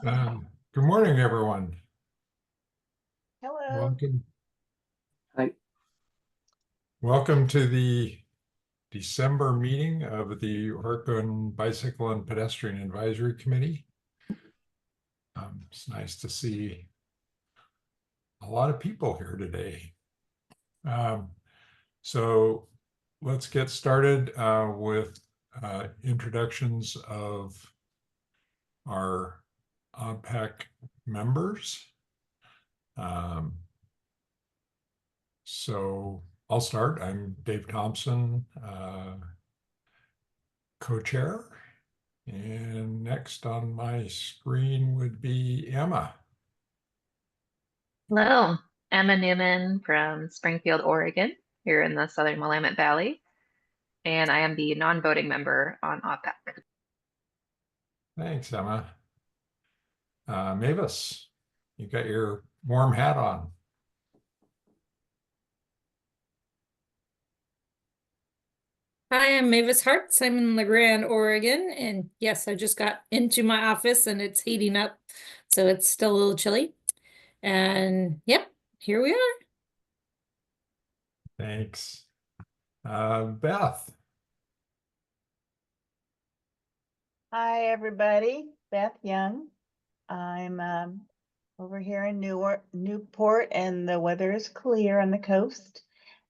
Good morning, everyone. Hello. Welcome. Hi. Welcome to the December meeting of the Oregon Bicycle and Pedestrian Advisory Committee. It's nice to see a lot of people here today. So let's get started with introductions of our OBPAC members. So I'll start. I'm Dave Thompson, co-chair. And next on my screen would be Emma. Hello, Emma Newman from Springfield, Oregon, here in the Southern Willamette Valley. And I am the non-voting member on OBPAC. Thanks, Emma. Mavis, you got your warm hat on. Hi, I'm Mavis Hartz. I'm in LeGrand, Oregon. And yes, I just got into my office and it's heating up. So it's still a little chilly. And yep, here we are. Thanks. Beth. Hi, everybody. Beth Young. I'm over here in Newport, and the weather is clear on the coast.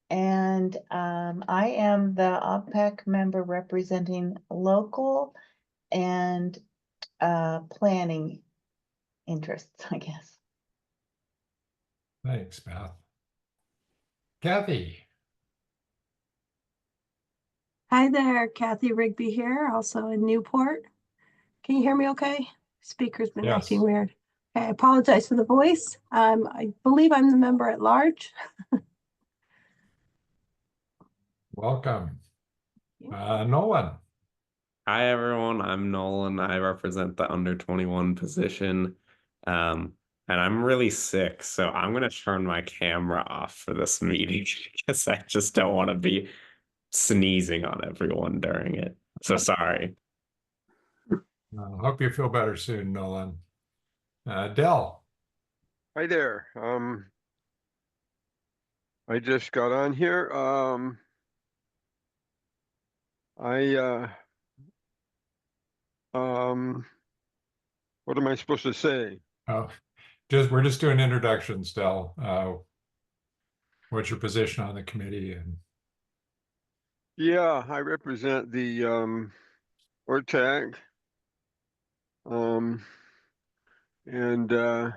And I am the OBPAC member representing local and planning interests, I guess. Thanks, Beth. Kathy. Hi there, Kathy Rigby here, also in Newport. Can you hear me okay? Speaker's been Yes. acting weird. Okay, I apologize for the voice. I believe I'm the member at large. Welcome. Nolan. Hi, everyone. I'm Nolan. I represent the under 21 position. And I'm really sick, so I'm going to turn my camera off for this meeting because I just don't want to be sneezing on everyone during it. So sorry. Hope you feel better soon, Nolan. Dell. Hi there. I just got on here. What am I supposed to say? Oh, we're just doing introductions, Dell. What's your position on the committee? And Yeah, I represent the ORTAC. And I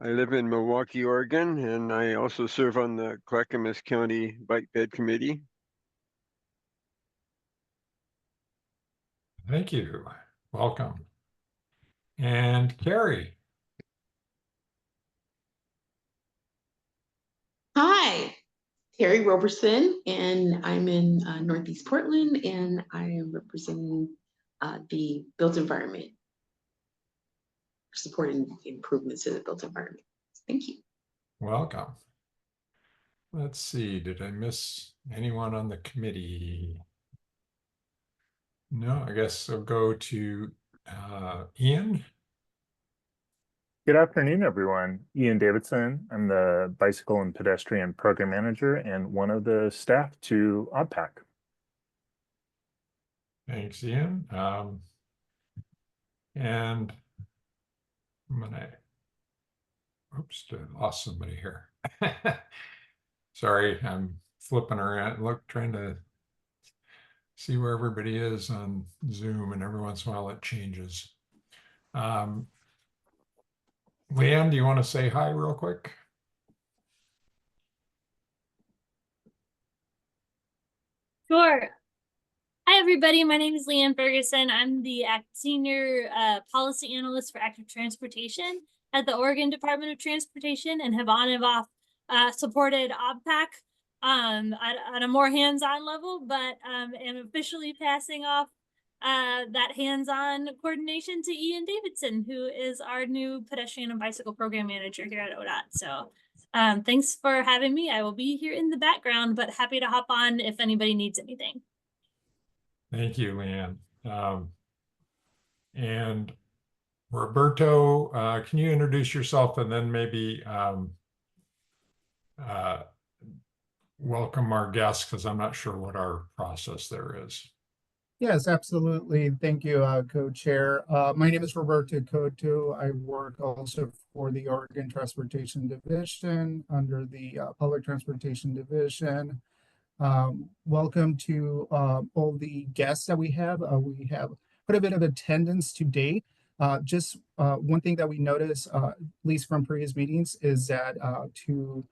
live in Milwaukee, Oregon, and I also serve on the Clackamas County Bike Bed Committee. thank you. Welcome. And Carrie. Hi, Terry Roberson, and I'm in Northeast Portland, and I am representing the built environment, supporting improvements to the built environment. Thank you. Welcome. Let's see, did I miss anyone on the committee? No, I guess I'll go to Ian. Good afternoon, everyone. Ian Davidson. I'm the Bicycle and Pedestrian Program Manager and one of the staff to OBPAC. Thanks, Ian. And I'm gonna, oops, I lost somebody here. Sorry, I'm flipping around, trying to see where everybody is on Zoom, and every once in a while it changes. Leanne, do you want to say hi real quick? Sure. Hi, everybody. My name is Leanne Ferguson. I'm the Senior Policy Analyst for Active Transportation at the Oregon Department of Transportation, and have on and off supported OBPAC at a more hands-on level, but am officially passing off that hands-on coordination to Ian Davidson, who is our new Pedestrian and Bicycle Program Manager here at ODOT. So thanks for having me. I will be here in the background, but happy to hop on if anybody needs anything. Thank you, Leanne. And Roberto, can you introduce yourself and then maybe welcome our guests, because I'm not sure what our process there is. Yes, absolutely. Thank you, Co-Chair. My name is Roberto Coto. I work also for the Oregon Transportation Division under the Public Transportation Division. Welcome to all the guests that we have. We have quite a bit of attendance today. Just one thing that we notice, at least from previous meetings, is that to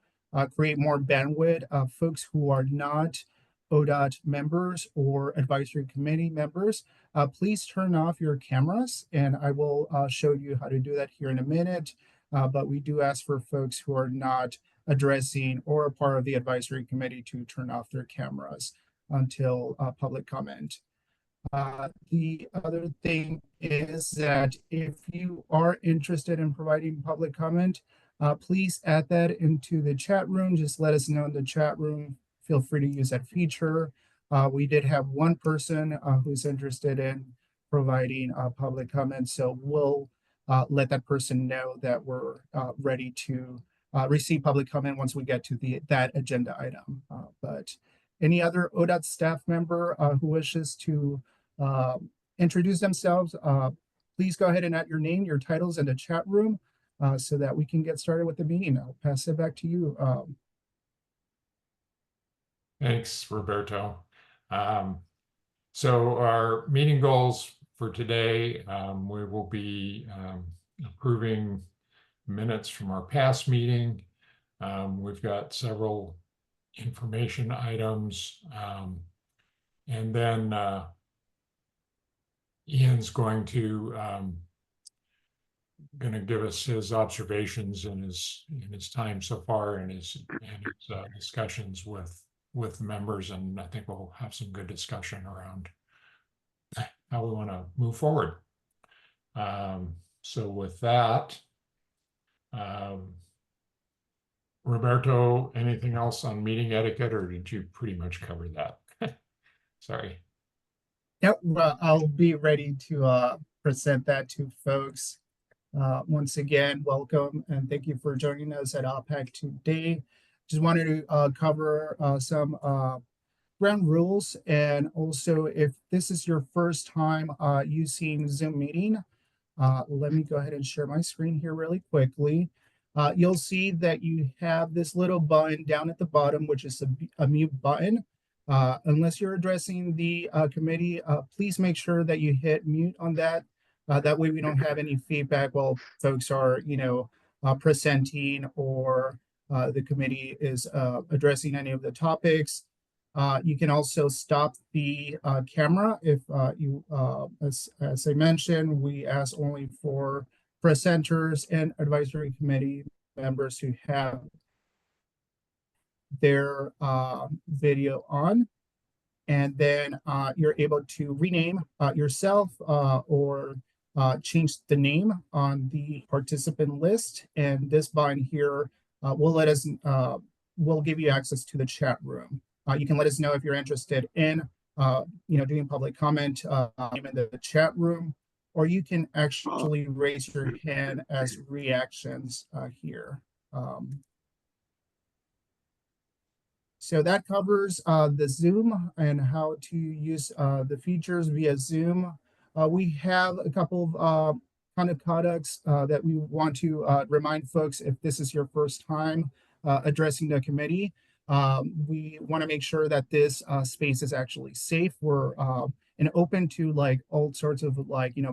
create more bandwidth, folks who are not ODOT members or advisory committee members, please turn off your cameras, and I will show you how to do that here in a minute. But we do ask for folks who are not addressing or a part of the advisory committee to turn off their cameras until public comment. The other thing is that if you are interested in providing public comment, please add that into the chat room. Just let us know in the chat room. Feel free to use that feature. We did have one person who's interested in providing public comment, so we'll let that person know that we're ready to receive public comment once we get to that agenda item. But any other ODOT staff member who wishes to introduce themselves, please go ahead and add your name, your titles in the chat room so that we can get started with the meeting. I'll pass it back to you. Thanks, Roberto. So our meeting goals for today, we will be approving minutes from our past meeting. We've got several information items, and then Ian's going to give us his observations and his time so far and his discussions with members, and I think we'll have some good discussion around how we want to move forward. So with that, Roberto, anything else on meeting etiquette, or did you pretty much cover that? Sorry. Yep, well, I'll be ready to present that to folks. Once again, welcome and thank you for joining us at OBPAC today. Just wanted to cover some ground rules, and also if this is your first time using Zoom meeting, let me go ahead and share my screen here really quickly. You'll see that you have this little button down at the bottom, which is a mute button. Unless you're addressing the committee, please make sure that you hit mute on that. That way we don't have any feedback while folks are, presenting or the committee is addressing any of the topics. You can also stop the camera if as I mentioned, we ask only for presenters and advisory committee members who have their video on, and then you're able to rename yourself or change the name on the participant list, and this button here will let us will give you access to the chat room. You can let us know if you're interested in doing public comment in the chat room, or you can actually raise your hand as reactions here. So that covers the Zoom and how to use the features via Zoom. We have a couple of kind of conducts that we want to remind folks if this is your first time addressing the committee. We want to make sure that this space is actually safe. We're and open to all sorts of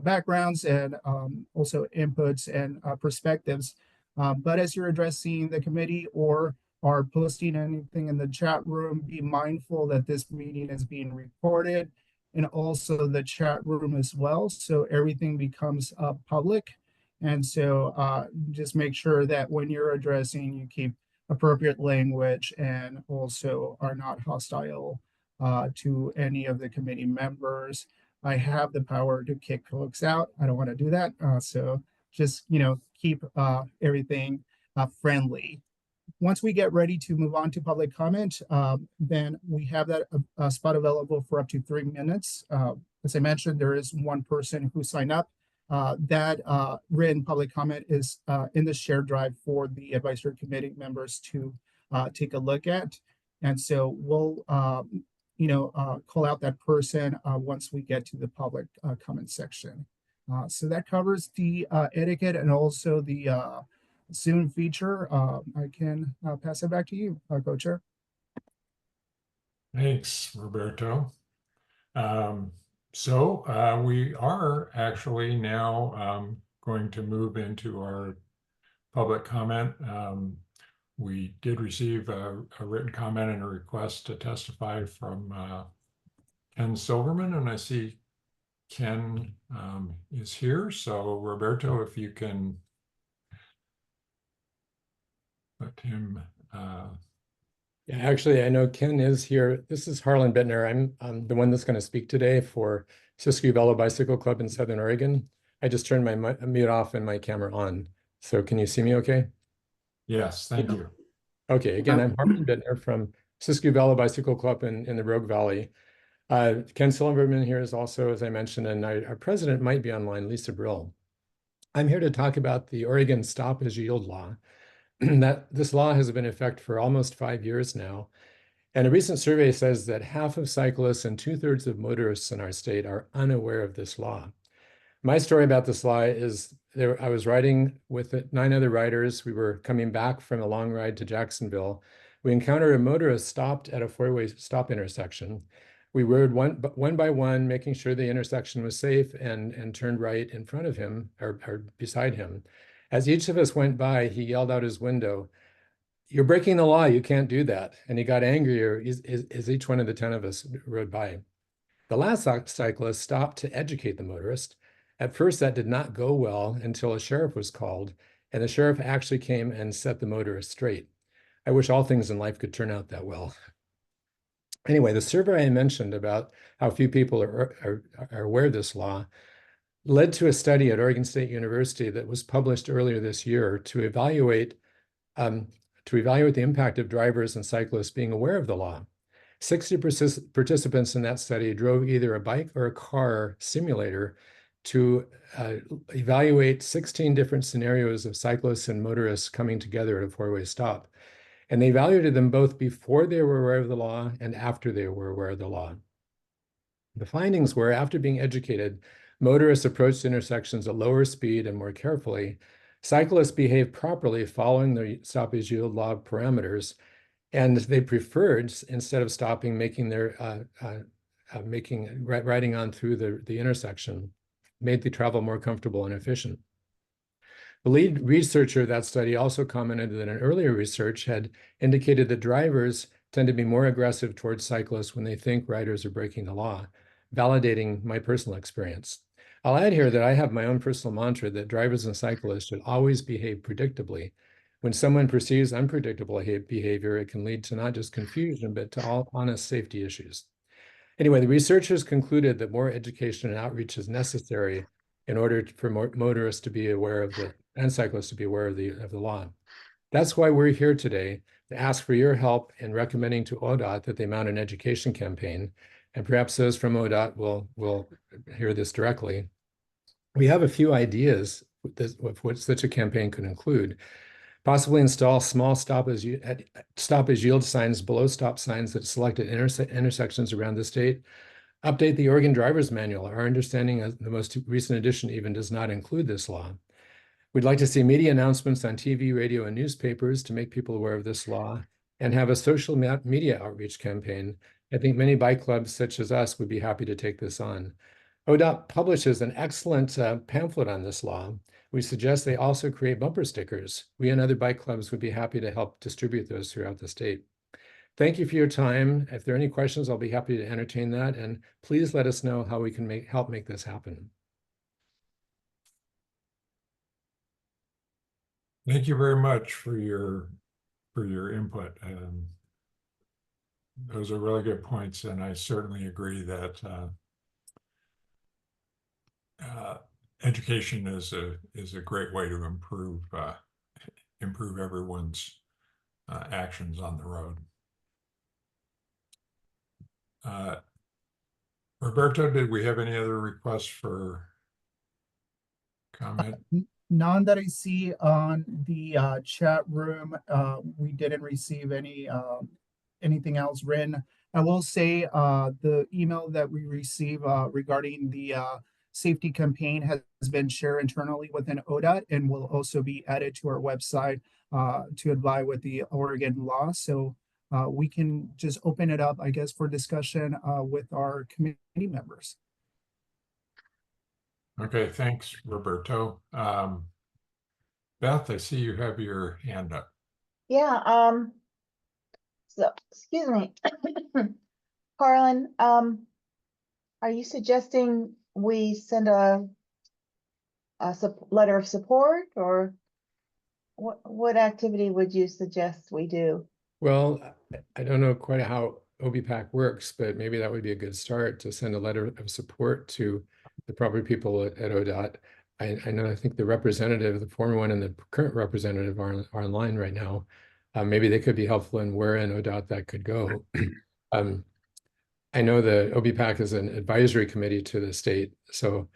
backgrounds and also inputs and perspectives. But as you're addressing the committee or are posting anything in the chat room, be mindful that this meeting is being recorded, and also the chat room as well, so everything becomes public. And so just make sure that when you're addressing, you keep appropriate language and also are not hostile to any of the committee members. I have the power to kick folks out. I don't want to do that. So just, keep everything friendly. Once we get ready to move on to public comment, then we have that spot available for up to 3 minutes. As I mentioned, there is one person who signed up That written public comment is in the shared drive for the advisory committee members to take a look at. And so we'll, call out that person once we get to the public comment section. So that covers the etiquette and also the Zoom feature. I can pass it back to you, Co-Chair. Thanks, Roberto. We are actually now going to move into our public comment. We did receive a written comment and a request to testify from Ken Silverman, and I see Ken is here. So Roberto, if you can let him. Yeah, actually, I know Ken is here. This is Harlan Bittner. I'm the one that's going to speak today for Siskiyou Velo Bicycle Club in Southern Oregon. I just turned my mute off and my camera on. So can you see me okay? Yes, thank you. Okay, again, I'm Harlan Bittner from Siskiyou Velo Bicycle Club in the Rogue Valley. Ken Silverman here is also, as I mentioned, and our president might be online, Lisa Brill. I'm here to talk about the Oregon Stop as Yield law. This law has been in effect for almost 5 years now. And a recent survey says that half of cyclists and 2/3 of motorists in our state are unaware of this law. My story about this law is I was riding with 9 other riders. We were coming back from a long ride to Jacksonville. We encountered a motorist stopped at a 4-way stop intersection. We rode one by one, making sure the intersection was safe and turned right in front of him or beside him. As each of us went by, he yelled out his window, "You're breaking the law, you can't do that." And he got angrier as each one of the 10 of us rode by. The last cyclist stopped to educate the motorist. At first, that did not go well until a sheriff was called, and the sheriff actually came and set the motorist straight. I wish all things in life could turn out that well. Anyway, the survey I mentioned about how few people are aware of this law led to a study at Oregon State University that was published earlier this year to evaluate the impact of drivers and cyclists being aware of the law. 60 participants in that study drove either a bike or a car simulator to evaluate 16 different scenarios of cyclists and motorists coming together at a 4-way stop. And they evaluated them both before they were aware of the law and after they were aware of the law. The findings were, after being educated, motorists approached intersections at lower speed and more carefully. Cyclists behaved properly following the stop as yield law parameters, and they preferred, instead of stopping, riding on through the intersection, made the travel more comfortable and efficient. The lead researcher of that study also commented that an earlier research had indicated that drivers tend to be more aggressive towards cyclists when they think riders are breaking the law, validating my personal experience. I'll add here that I have my own personal mantra that drivers and cyclists should always behave predictably. When someone perceives unpredictable behavior, it can lead to not just confusion, but to all honest safety issues. Anyway, the researchers concluded that more education and outreach is necessary in order for motorists to be aware of and cyclists to be aware of the law. That's why we're here today, to ask for your help in recommending to ODOT that they mount an education campaign. And perhaps those from ODOT will hear this directly. We have a few ideas of what such a campaign could include. Possibly install small stop as yield signs below stop signs at selected intersections around the state. Update the Oregon Driver's Manual. Our understanding of the most recent edition even does not include this law. We'd like to see media announcements on TV, radio, and newspapers to make people aware of this law, and have a social media outreach campaign. I think many bike clubs such as us would be happy to take this on. ODOT publishes an excellent pamphlet on this law. We suggest they also create bumper stickers. We and other bike clubs would be happy to help distribute those throughout the state. Thank you for your time. If there are any questions, I'll be happy to entertain that. And please let us know how we can help make this happen. Thank you very much for your input. Those are really good points, and I certainly agree that education is a great way to improve everyone's actions on the road. Roberto, did we have any other requests for comment? None that I see on the chat room. We didn't receive anything else written. I will say the email that we received regarding the safety campaign has been shared internally within ODOT and will also be added to our website to advise with the Oregon law. So we can just open it up, I guess, for discussion with our committee members. Okay, thanks, Roberto. Beth, I see you have your hand up. Yeah, so, excuse me. Harlan, are you suggesting we send a letter of support, or what activity would you suggest we do? Well, I don't know quite how OBPAC works, but maybe that would be a good start to send a letter of support to the proper people at ODOT. I know, I think the representative, the former one and the current representative are online right now. Maybe they could be helpful in where in ODOT that could go. I know the OBPAC is an advisory committee to the state, so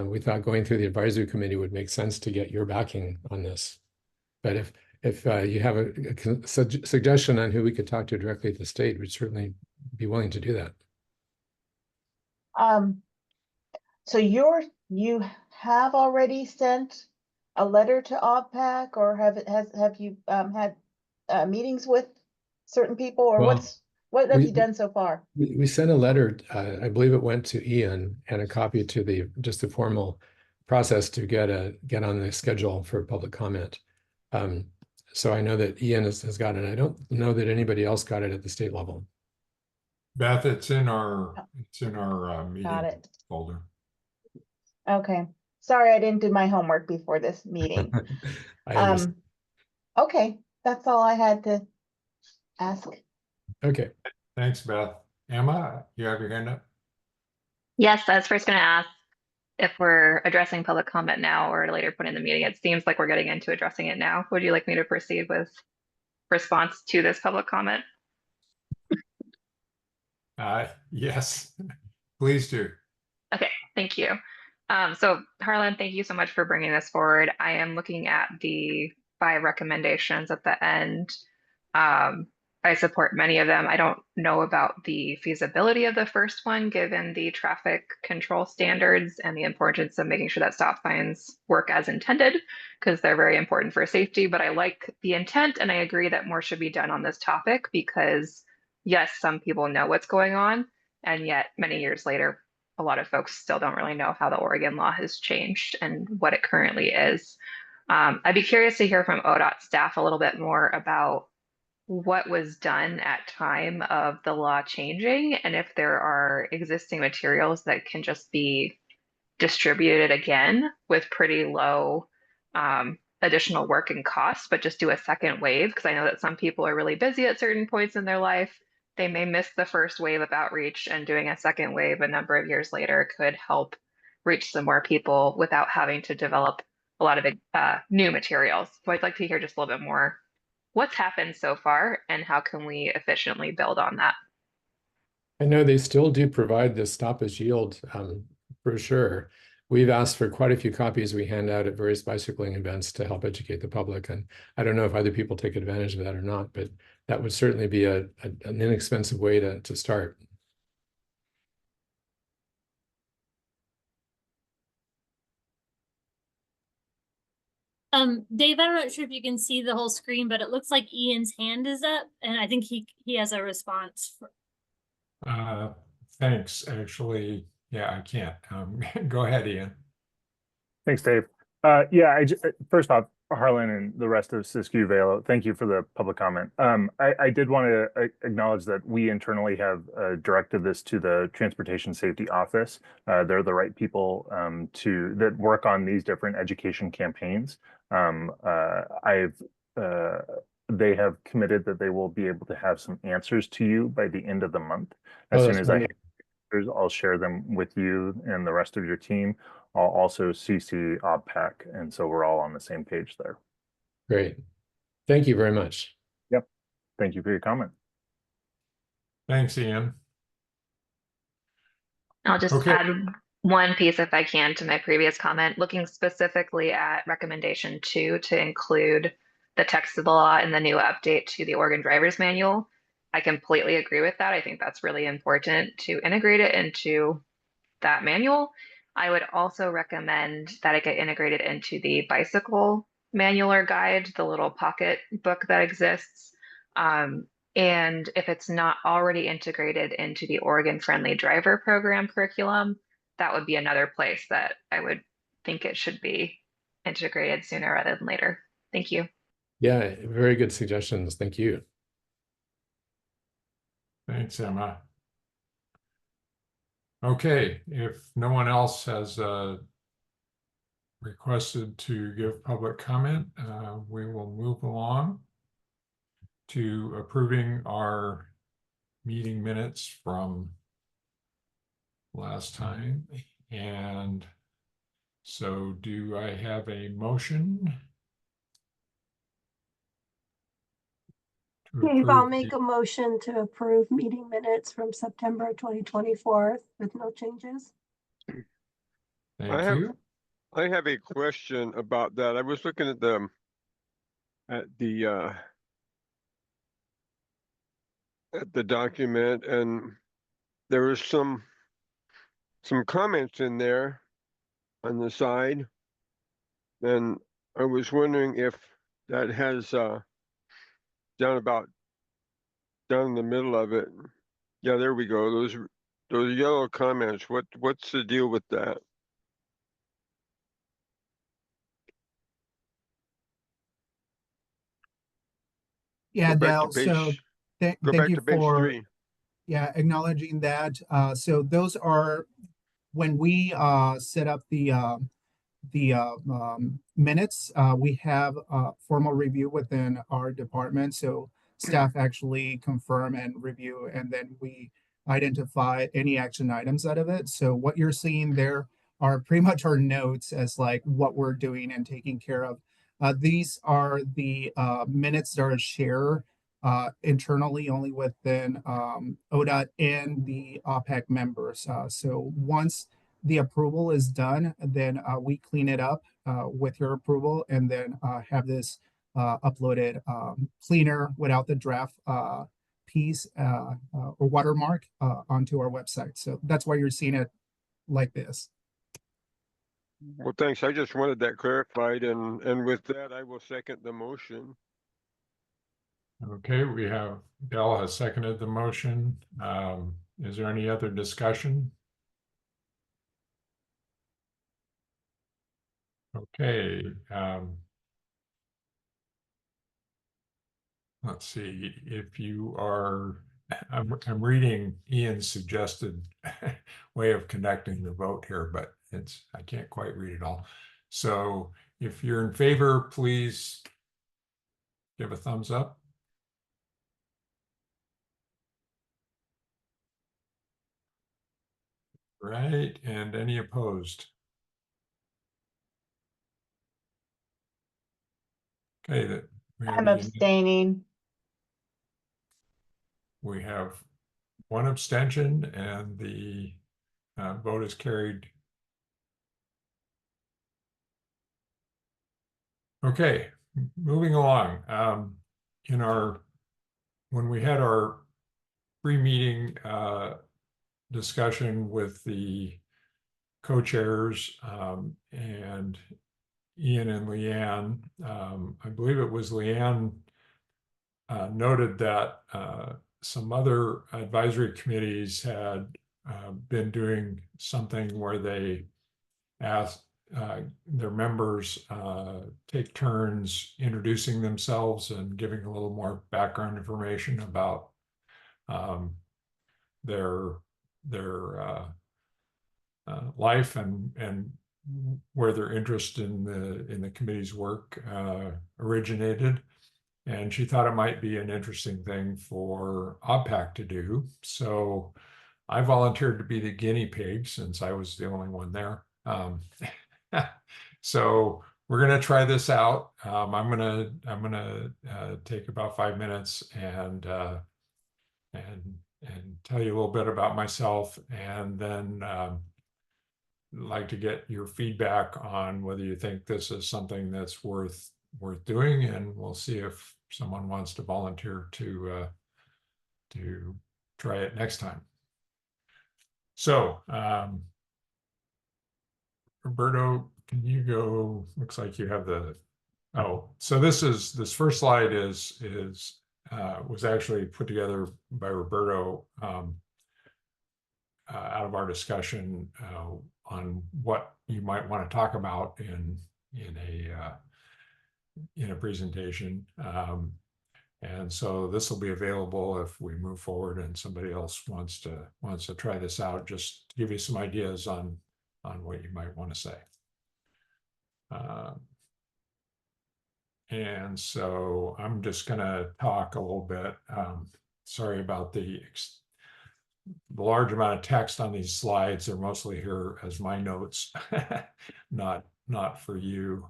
we thought going through the advisory committee would make sense to get your backing on this. But if you have a suggestion on who we could talk to directly at the state, we'd certainly be willing to do that. So you have already sent a letter to OBPAC, or have you had meetings with certain people, or Well, what have you done so far? We sent a letter, I believe it went to Ian, and a copy to the formal process to get on the schedule for public comment. So I know that Ian has gotten it. I don't know that anybody else got it at the state level. Beth, it's in our meeting Got it. folder. Okay, sorry, I didn't do my homework before this meeting. Okay, that's all I had to ask. Okay. Thanks, Beth. Emma, you have your hand up? Yes, I was first going to ask if we're addressing public comment now or at a later point in the meeting. It seems like we're getting into addressing it now. Would you like me to proceed with response to this public comment? Yes, please do. Okay, thank you. So Harlan, thank you so much for bringing this forward. I am looking at the 5 recommendations at the end. I support many of them. I don't know about the feasibility of the first one, given the traffic control standards and the importance of making sure that stop signs work as intended, because they're very important for safety. But I like the intent, and I agree that more should be done on this topic, because yes, some people know what's going on, and yet many years later, a lot of folks still don't really know how the Oregon law has changed and what it currently is. I'd be curious to hear from ODOT staff a little bit more about what was done at time of the law changing, and if there are existing materials that can just be distributed again with pretty low additional work and costs, but just do a second wave, because I know that some people are really busy at certain points in their life. They may miss the first wave of outreach, and doing a second wave a number of years later could help reach some more people without having to develop a lot of new materials. So I'd like to hear just a little bit more what's happened so far and how can we efficiently build on that. I know they still do provide the stoppage yield brochure. We've asked for quite a few copies we hand out at various bicycling events to help educate the public. And I don't know if other people take advantage of that or not, but that would certainly be an inexpensive way to start. Dave, I'm not sure if you can see the whole screen, but it looks like Ian's hand is up, and I think he has a response. Thanks. Actually, yeah, I can't. Go ahead, Ian. Thanks, Dave. First off, Harlan and the rest of Siskiyou Vale, thank you for the public comment. I did want to acknowledge that we internally have directed this to the Transportation Safety Office. They're the right people that work on these different education campaigns. They have committed that they will be able to have some answers to you by the end of the month. As soon as I have answers, I'll share them with you and the rest of your team. I'll also CC OBPAC, and so we're all on the same page there. Great. Thank you very much. Yep. Thank you for your comment. Thanks, Ian. I'll just add one piece, if I can, to my previous comment, looking specifically at recommendation 2 to include the text of the law in the new update to the Oregon Driver's Manual. I completely agree with that. I think that's really important to integrate it into that manual. I would also recommend that it get integrated into the bicycle manual or guide, the little pocket book that exists. And if it's not already integrated into the Oregon Friendly Driver Program curriculum, that would be another place that I would think it should be integrated sooner rather than later. Thank you. Yeah, very good suggestions. Thank you. Thanks, Emma. Okay, if no one else has requested to give public comment, we will move along to approving our meeting minutes from last time. And so do I have a motion? Dave, I'll make a motion to approve meeting minutes from September 2024 with no changes. Thank you. I have a question about that. I was looking at the document, and there was some comments in there on the side, and I was wondering if that has down in the middle of it. Yeah, there we go. Those yellow comments. What's the deal with that? Yeah, Go back Dale, to page, so go thank back you to page for 3. acknowledging that. So those are when we set up the minutes, we have a formal review within our department. So staff actually confirm and review, and then we identify any action items out of it. So what you're seeing there are pretty much our notes as like what we're doing and taking care of. These are the minutes that are shared internally only within ODOT and the OPAC members. So once the approval is done, then we clean it up with your approval, and then have this uploaded cleaner without the draft piece or watermark onto our website. So that's why you're seeing it like this. Well, thanks. I just wanted that clarified, and with that, I will second the motion. Okay, we have Dell has seconded the motion. Is there any other discussion? Okay, let's see if you are. I'm reading Ian's suggested way of conducting the vote here, but I can't quite read it all. So if you're in favor, please give a thumbs up. Right, and any opposed? Okay, that we have I'm abstaining. We have one abstention, and the vote is carried. Okay, moving along. When we had our pre-meeting discussion with the co-chairs and Ian and Leanne, I believe it was Leanne noted that some other advisory committees had been doing something where they asked their members take turns introducing themselves and giving a little more background information about their life and where their interest in the committee's work originated. And she thought it might be an interesting thing for OBPAC to do. So I volunteered to be the guinea pig since I was the only one there. So we're gonna try this out. I'm gonna take about 5 minutes and tell you a little bit about myself, and then like to get your feedback on whether you think this is something that's worth doing, and we'll see if someone wants to volunteer to try it next time. So, Roberto, can you go? Looks like you have the. Oh, so this first slide was actually put together by Roberto out of our discussion on what you might want to talk about in a presentation. And so this will be available if we move forward and somebody else wants to try this out, just to give you some ideas on what you might want to say. And so I'm just going to talk a little bit. Sorry about the large amount of text on these slides. They're mostly here as my notes, not for you.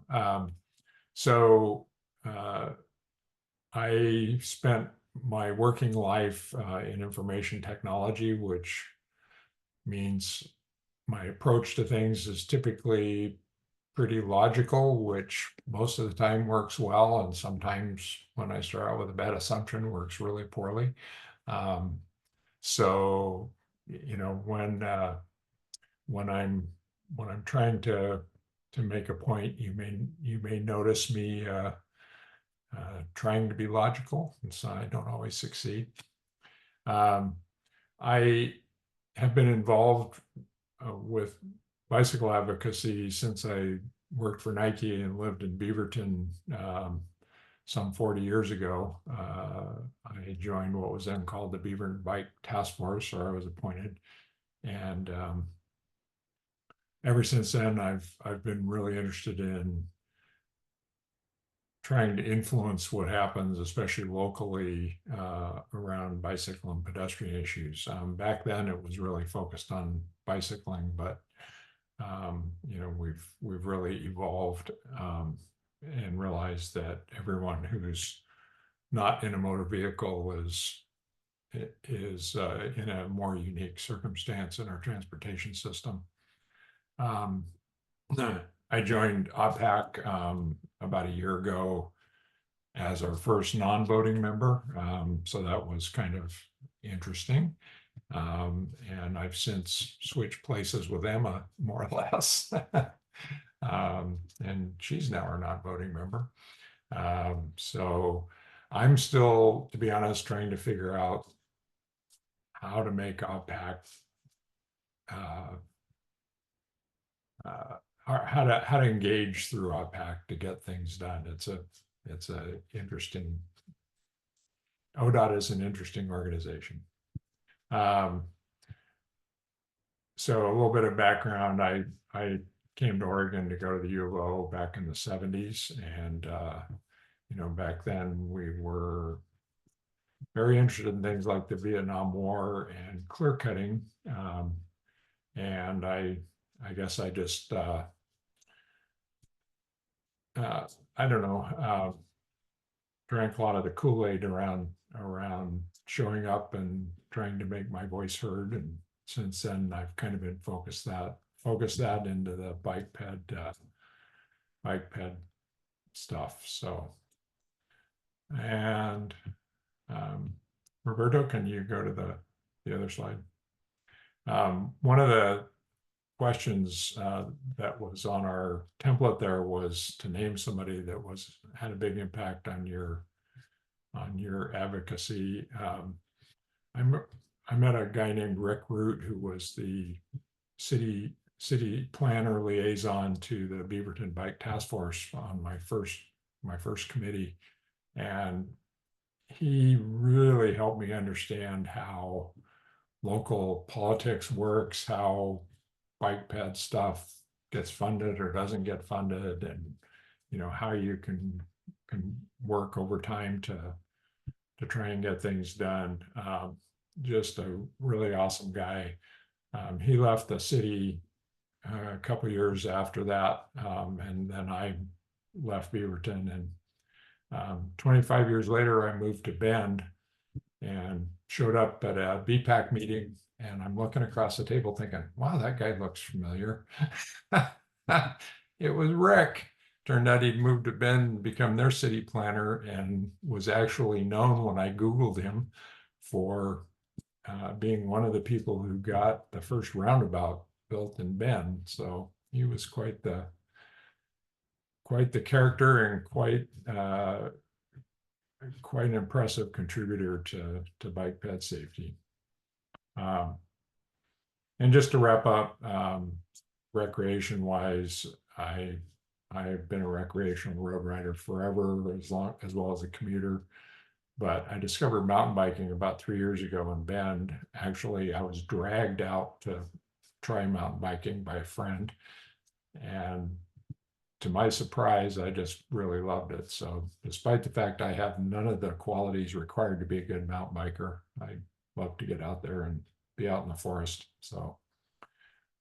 I spent my working life in information technology, which means my approach to things is typically pretty logical, which most of the time works well, and sometimes when I start out with a bad assumption, works really poorly. So, you know, when I'm trying to make a point, you may notice me trying to be logical, and so I don't always succeed. I have been involved with bicycle advocacy since I worked for Nike and lived in Beaverton some 40 years ago. I joined what was then called the Beaverton Bike Task Force, or I was appointed. And ever since then, I've been really interested in trying to influence what happens, especially locally, around bicycle and pedestrian issues. Back then, it was really focused on bicycling, but you know, we've really evolved and realized that everyone who's not in a motor vehicle is in a more unique circumstance in our transportation system. I joined OBPAC about a year ago as our first non-voting member, so that was kind of interesting. And I've since switched places with Emma, more or less. And she's now our non-voting member. So I'm still, to be honest, trying to figure out how to make OBPAC, how to engage through OBPAC to get things done. It's a interesting, ODOT is an interesting organization. So a little bit of background, I came to Oregon to go to the U of O back in the 70s. And, you know, back then we were very interested in things like the Vietnam War and clear cutting. And I guess I just, I don't know, drank a lot of the Kool-Aid around showing up and trying to make my voice heard. And since then, I've kind of been focused that into the bike ped stuff. So, and Roberto, can you go to the other slide? One of the questions that was on our template there was to name somebody that had a big impact on your advocacy. I met a guy named Rick Root, who was the city planner liaison to the Beaverton Bike Task Force on my first committee, and he really helped me understand how local politics works, how bike ped stuff gets funded or doesn't get funded, and you know how you can work over time to try and get things done. Just a really awesome guy. He left the city a couple years after that, and then I left Beaverton, and 25 years later I moved to Bend and showed up at a BPAC meeting And I'm looking across the table thinking, wow, that guy looks familiar. It was Rick. Turned out he'd moved to Bend and become their city planner, and was actually known when I Googled him for being one of the people who got the first roundabout built in Bend. So he was quite the character, and quite an impressive contributor to bike ped safety. And just to wrap up, recreation wise, I've been a recreational road rider forever, as well as a commuter. But I discovered mountain biking about 3 years ago in Bend. Actually, I was dragged out to try mountain biking by a friend, and to my surprise, I just really loved it. So despite the fact I have none of the qualities required to be a good mountain biker, I love to get out there and be out in the forest. So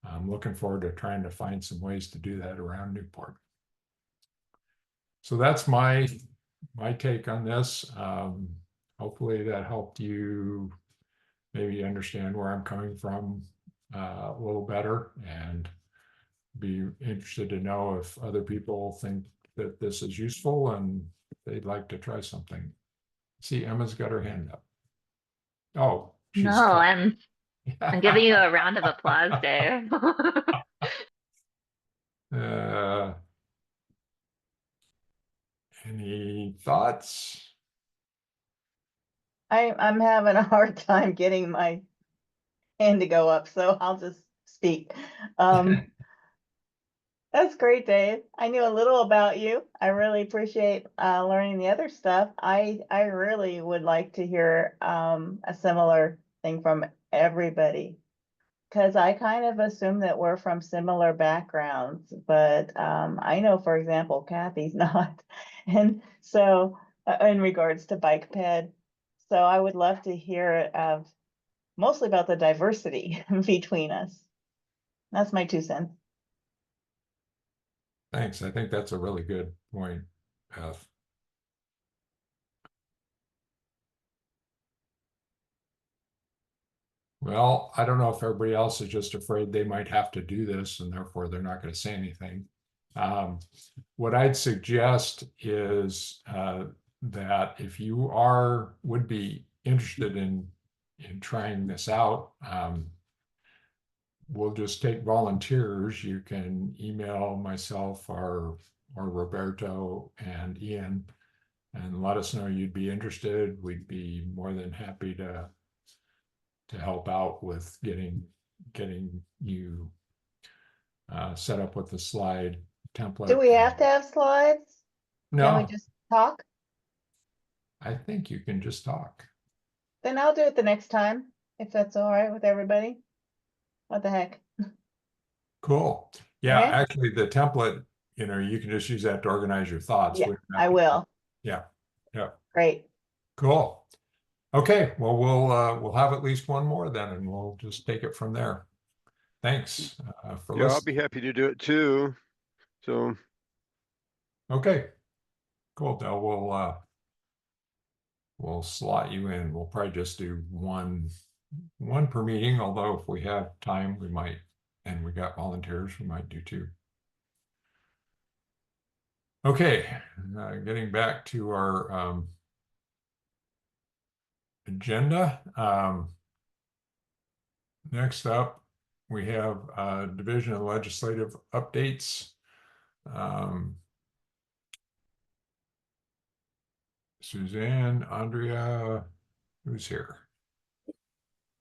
I'm looking forward to trying to find some ways to do that around Newport. So that's my take on this. Hopefully that helped you maybe understand where I'm coming from a little better, and be interested to know if other people think that this is useful and they'd like to try something. See, Emma's got her hand up. Oh, she's No, I'm giving you a round of applause, Dave. Any thoughts? I'm having a hard time getting my hand to go up, so I'll just speak. That's great, Dave. I knew a little about you. I really appreciate learning the other stuff. I really would like to hear a similar thing from everybody, because I kind of assume that we're from similar backgrounds, but I know, for example, Kathy's not. And so in regards to bike ped, so I would love to hear mostly about the diversity between us. That's my 2 cents. Thanks. I think that's a really good point, Beth. Well, I don't know if everybody else is just afraid they might have to do this, and therefore they're not going to say anything. What I'd suggest is that if you would be interested in trying this out, we'll just take volunteers. You can email myself or Roberto and Ian and let us know you'd be interested. We'd be more than happy to help out with getting you set up with the slide template. Do we have to have slides? No. Can we just talk? I think you can just talk. Then I'll do it the next time, if that's all right with everybody. What the heck? Cool. Yeah, Okay. actually the template, you can just use that to organize your thoughts. Yeah, I will. Yeah. Great. Cool. Okay, well, we'll have at least one more then, and we'll just take it from there. Thanks for Yeah, I'll listening. be happy to do it too. So Okay, cool. Now we'll slot you in. We'll probably just do one per meeting, although if we have time, we might, and we got volunteers, we might do 2. Okay, getting back to our agenda. Next up, we have Division of Legislative Updates. Suzanne, Andrea, who's here?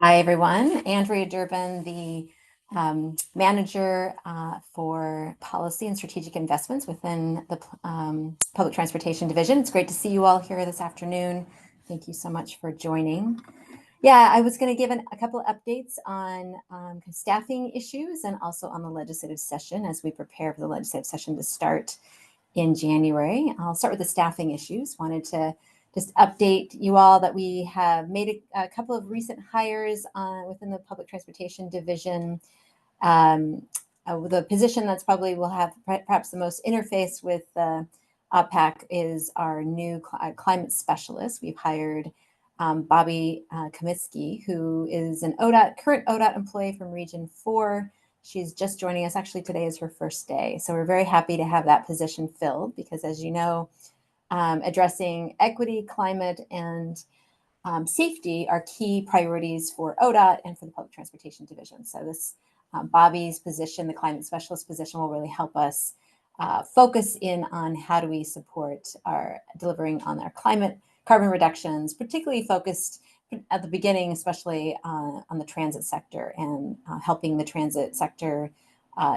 Hi, everyone. Andrea Durbin, the manager for policy and strategic investments within the Public Transportation Division. It's great to see you all here this afternoon. Thank you so much for joining. Yeah, I was going to give a couple of updates on staffing issues and also on the legislative session as we prepare for the legislative session to start in January. I'll start with the staffing issues. Wanted to just update you all that we have made a couple of recent hires within the Public Transportation Division. The position that's probably will have perhaps the most interface with OBPAC is our new climate specialist. We've hired Bobby Comiskey, who is an current ODOT employee from Region 4. She's just joining us. Actually, today is her first day. So we're very happy to have that position filled because, as you know, addressing equity, climate, and safety are key priorities for ODOT and for the Public Transportation Division. So this Bobby's position, the climate specialist position, will really help us focus in on how do we support our delivering on our carbon reductions, particularly focused at the beginning, especially on the transit sector and helping the transit sector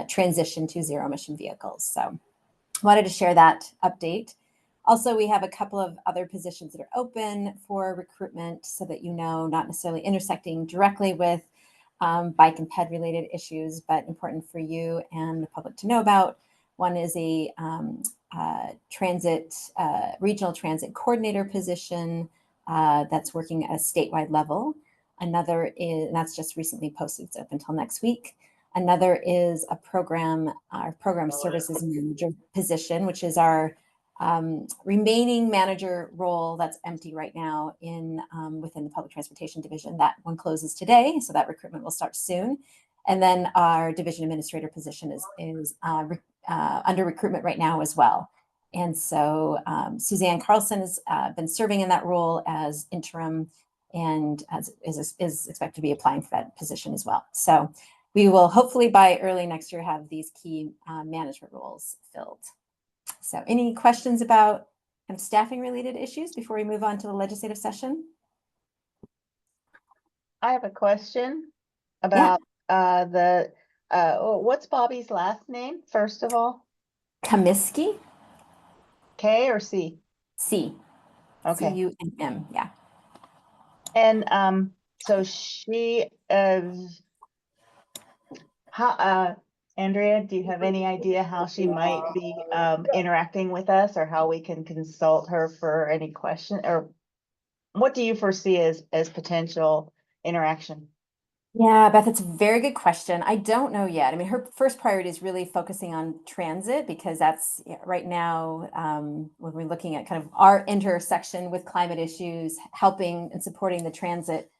transition to zero emission vehicles. So wanted to share that update. Also, we have a couple of other positions that are open for recruitment so that you know, not necessarily intersecting directly with bike and ped related issues, but important for you and the public to know about. One is a regional transit coordinator position that's working at a statewide level. Another is, and that's just recently posted, it's up until next week. Another is a program services manager position, which is our remaining manager role that's empty right now in within the Public Transportation Division. That one closes today, so that recruitment will start soon. And then our division administrator position is under recruitment right now as well. And so Suzanne Carlson has been serving in that role as interim and is expected to be applying for that position as well. So we will hopefully by early next year have these key management roles filled. So any questions about kind of staffing related issues before we move on to the legislative session? I have a question about what's Bobby's last name, first of all? Comiskey? K or C? C. Okay. C-U-M-M, yeah. And so she Andrea, do you have any idea how she might be interacting with us or how we can consult her for any question, or what do you foresee as potential interaction? Yeah, Beth, it's a very good question. I don't know yet. I mean, her first priority is really focusing on transit because that's right now when we're looking at kind of our intersection with climate issues, helping and supporting the transit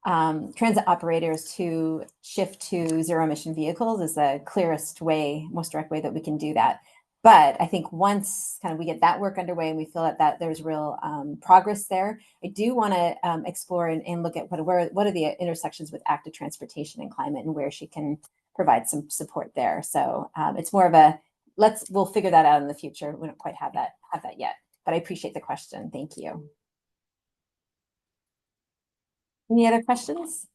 operators to shift to zero emission vehicles is the clearest way, most direct way that we can do that. But I think once kind of we get that work underway and we feel that there's real progress there, I do want to explore and look at what are the intersections with active transportation and climate and where she can provide some support there. So it's more of a we'll figure that out in the future. We don't quite have that yet, but I appreciate the question. Thank you. Any other questions?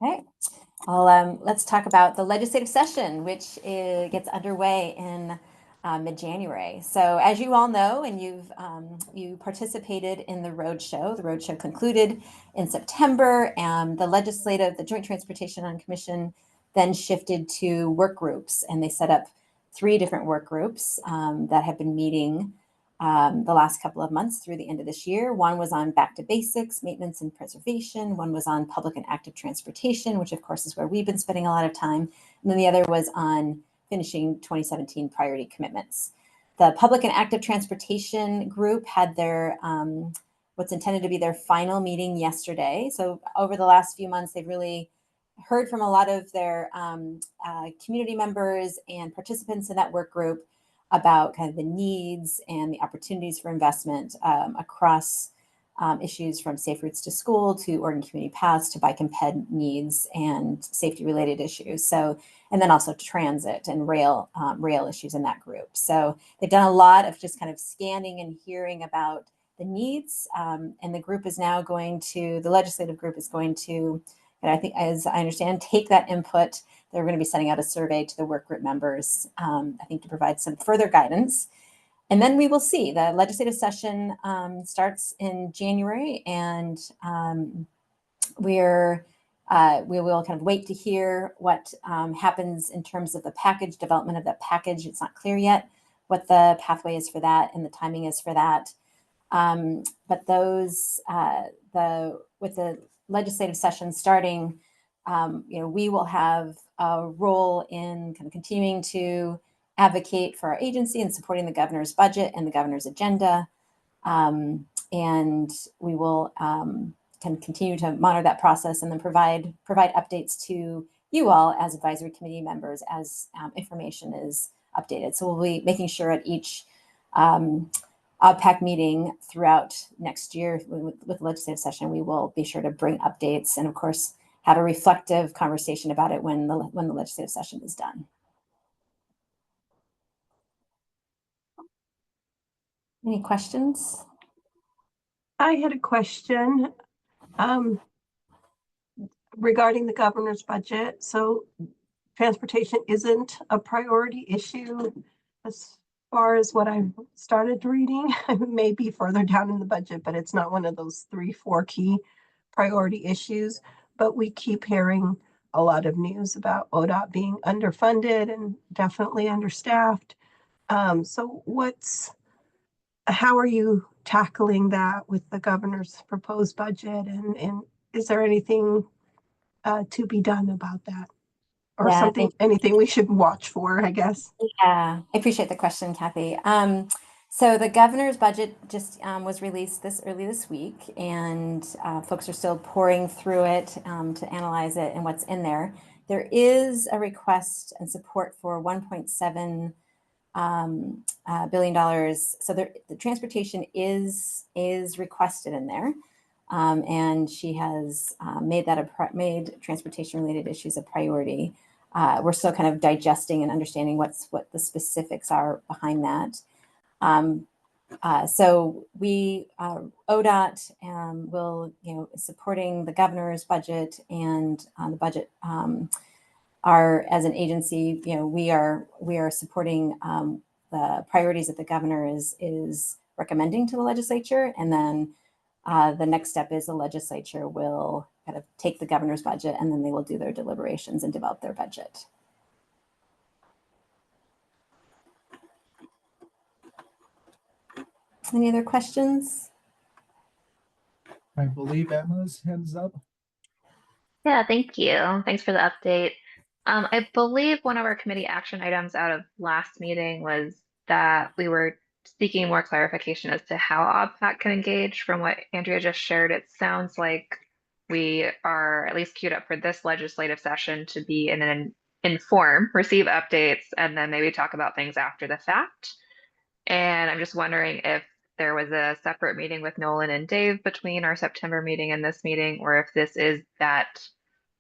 Okay. Well, let's talk about the legislative session, which gets underway in mid-January. So as you all know, and you participated in the roadshow. The roadshow concluded in September, and the Joint Transportation Commission then shifted to work groups, and they set up 3 different work groups that have been meeting the last couple of months through the end of this year. One was on back to basics, maintenance and preservation. One was on public and active transportation, which of course is where we've been spending a lot of time. And then the other was on finishing 2017 priority commitments. The public and active transportation group had their what's intended to be their final meeting yesterday. So over the last few months, they've really heard from a lot of their community members and participants in that work group about kind of the needs and the opportunities for investment across issues from safe routes to school to Oregon community paths to bike and ped needs and safety related issues. So, and then also transit and rail issues in that group. So they've done a lot of just kind of scanning and hearing about the needs. And the group is now the legislative group is going to, and I think, as I understand, take that input. They're going to be sending out a survey to the work group members, I think, to provide some further guidance. And then we will see. The legislative session starts in January, and we will kind of wait to hear what happens in terms of the development of that package. It's not clear yet what the pathway is for that and the timing is for that. But with the legislative session starting, we will have a role in kind of continuing to advocate for our agency and supporting the governor's budget and the governor's agenda. And we will can continue to monitor that process and then provide updates to you all as advisory committee members as information is updated. So we'll be making sure at each OBPAC meeting throughout next year with legislative session, we will be sure to bring updates and of course have a reflective conversation about it when the legislative session is done. Any questions? I had a question regarding the governor's budget. So transportation isn't a priority issue as far as what I've started reading. It may be further down in the budget, but it's not one of those 3-4 key priority issues. But we keep hearing a lot of news about ODOT being underfunded and definitely understaffed. So how are you tackling that with the governor's proposed budget? And is there anything to be done about that? Or Yeah, anything we should watch for, I guess? Yeah, I appreciate the question, Kathy. So the governor's budget just was released early this week, and folks are still pouring through it to analyze it and what's in there. There is a request and support for $1.7 billion. So the transportation is requested in there, and she has made transportation related issues a priority. We're still kind of digesting and understanding what the specifics are behind that. So we ODOT will supporting the governor's budget and the budget as an agency, we are supporting the priorities that the governor is recommending to the legislature, and then the next step is the legislature will kind of take the governor's budget and then they will do their deliberations and develop their budget. Any other questions? I believe Emma's hands up. Yeah, thank you. Thanks for the update. I believe one of our committee action items out of last meeting was that we were seeking more clarification as to how OBPAC can engage. From what Andrea just shared, it sounds like we are at least queued up for this legislative session to be in an inform, receive updates, and then maybe talk about things after the fact. And I'm just wondering if there was a separate meeting with Nolan and Dave between our September meeting and this meeting, or if this is that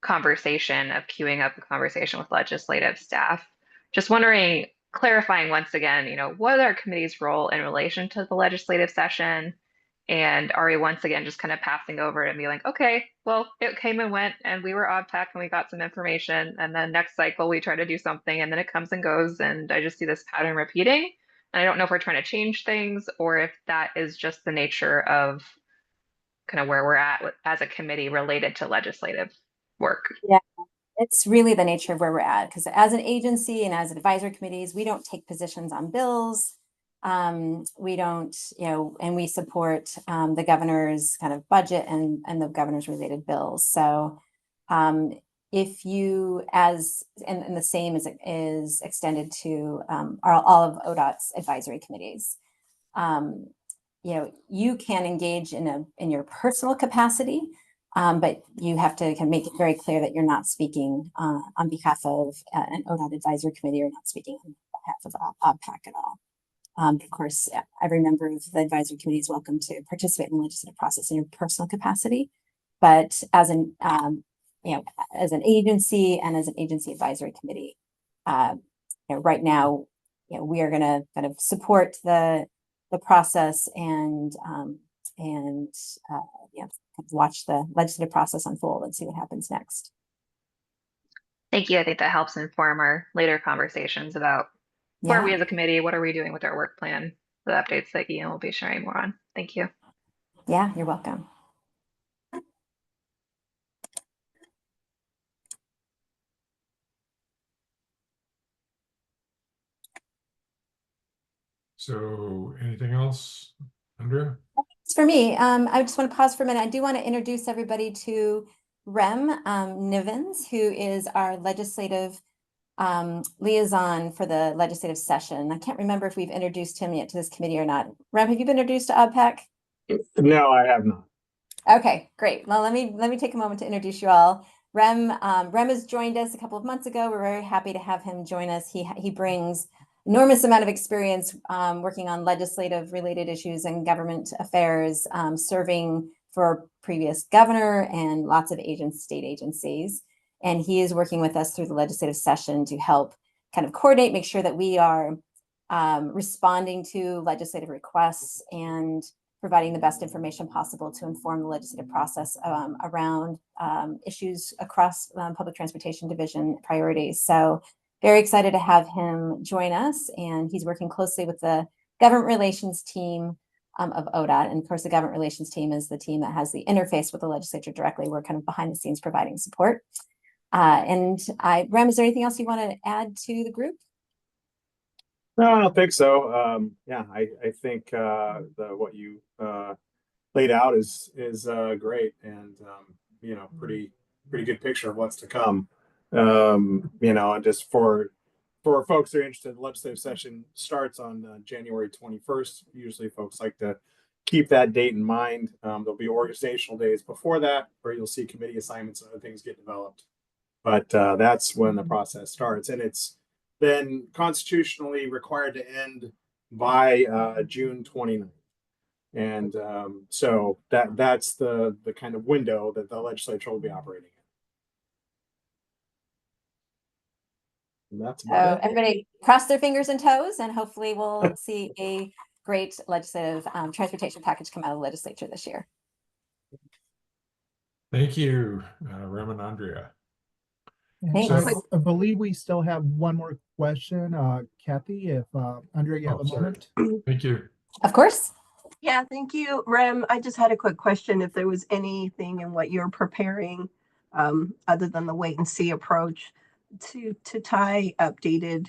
conversation of queuing up a conversation with legislative staff. Just wondering, clarifying once again, what is our committee's role in relation to the legislative session? And are we once again just kind of passing over it and be like, okay, well, it came and went and we were OBPAC and we got some information. And then next cycle we try to do something and then it comes and goes. And I just see this pattern repeating. And I don't know if we're trying to change things or if that is just the nature of kind of where we're at as a committee related to legislative work. Yeah, it's really the nature of where we're at, because as an agency and as advisory committees, we don't take positions on bills. We don't, and we support the governor's kind of budget and the governor's related bills. So if you and the same is extended to all of ODOT's advisory committees. You can engage in your personal capacity, but you have to kind of make it very clear that you're not speaking on behalf of an ODOT advisory committee, or not speaking on behalf of OBPAC at all. Of course, every member of the advisory committee is welcome to participate in the legislative process in your personal capacity, but as an agency and as an agency advisory committee, right now, we are going to kind of support the process and watch the legislative process unfold and see what happens next. Thank you. I think that helps inform our later conversations about where are we as a committee, what are we doing with our work plan, the updates that Ian will be sharing more on. Thank you. Yeah, you're welcome. So anything else, Andrea? For me, I just want to pause for a minute. I do want to introduce everybody to Rem Nivens, who is our legislative liaison for the legislative session. I can't remember if we've introduced him yet to this committee or not. Rem, have you been introduced to OBPAC? No, I have not. Okay, great. Well, let me take a moment to introduce you all. Rem has joined us a couple of months ago. We're very happy to have him join us. He brings enormous amount of experience working on legislative related issues and government affairs, serving for previous governor and lots of state agencies. And he is working with us through the legislative session to help kind of coordinate, make sure that we are responding to legislative requests and providing the best information possible to inform the legislative process around issues across public transportation division priorities. So very excited to have him join us, and he's working closely with the government relations team of ODOT. And of course, the government relations team is the team that has the interface with the legislature directly. We're kind of behind the scenes providing support. Rem, is there anything else you want to add to the group? No, I don't think so. Yeah, I think what you laid out is great, and you know, pretty good picture of what's to come. You know, and just for folks that are interested, the legislative session starts on January 21st. Usually folks like to keep that date in mind. There'll be organizational days before that where you'll see committee assignments and other things get developed. But that's when the process starts, and it's then constitutionally required to end by June 29th. And so that's the kind of window that the legislature will be operating in. And that's about it. Everybody cross their fingers and toes, and hopefully we'll see a great legislative transportation package come out of the legislature this year. Thank you, Rem and Andrea. Thanks. I believe we still have one more question. Kathy, if Andrea, you have a moment. Thank you. Of course. Yeah, thank you, Rem. I just had a quick question. If there was anything in what you're preparing, other than the wait and see approach, to tie updated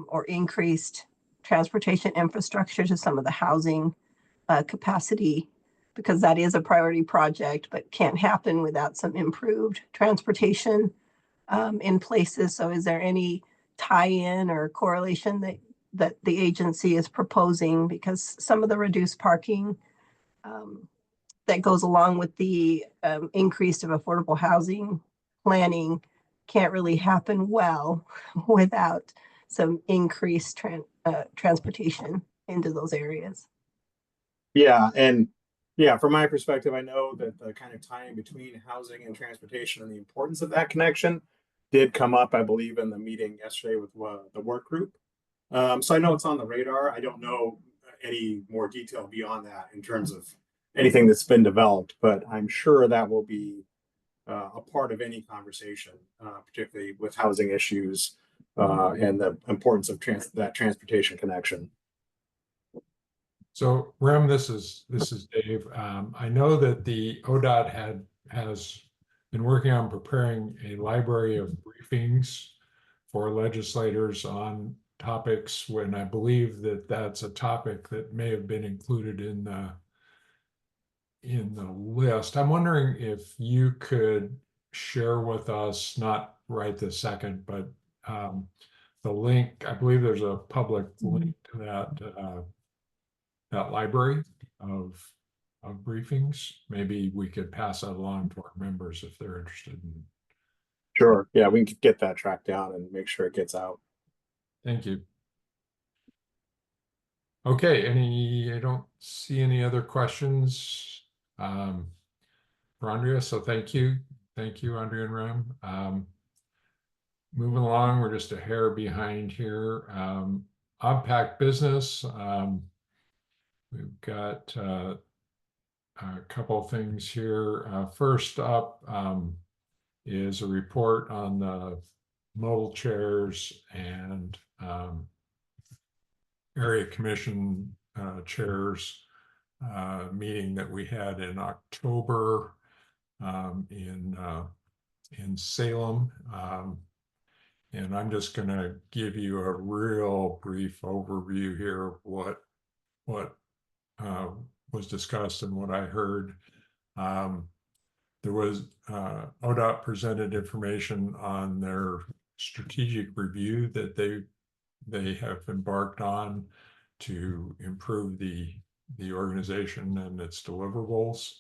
or increased transportation infrastructure to some of the housing capacity, because that is a priority project, but can't happen without some improved transportation in places. So is there any tie-in or correlation that the agency is proposing? Because some of the reduced parking that goes along with the increase of affordable housing planning can't really happen well without some increased transportation into those areas. Yeah, and yeah, from my perspective, I know that the kind of tying between housing and transportation and the importance of that connection did come up, I believe, in the meeting yesterday with the work group. So I know it's on the radar. I don't know any more detail beyond that in terms of anything that's been developed, but I'm sure that will be a part of any conversation, particularly with housing issues and the importance of that transportation connection. So Rem, this is Dave. I know that the ODOT has been working on preparing a library of briefings for legislators on topics, when I believe that that's a topic that may have been included in the list. I'm wondering if you could share with us, not right this second, but the link. I believe there's a public link to that library of briefings. Maybe we could pass that along to our members if they're interested in. Sure. Yeah, we can get that tracked down and make sure it gets out. Thank you. Okay, I don't see any other questions for Andrea, so thank you. Thank you, Andrea and Rem. Moving along, we're just a hair behind here. OBPAC business. We've got a couple of things here. First up is a report on the mobile chairs and area commission chairs meeting that we had in October in Salem. And I'm just going to give you a real brief overview here of what was discussed and what I heard. There was ODOT presented information on their strategic review that they have embarked on to improve the organization and its deliverables.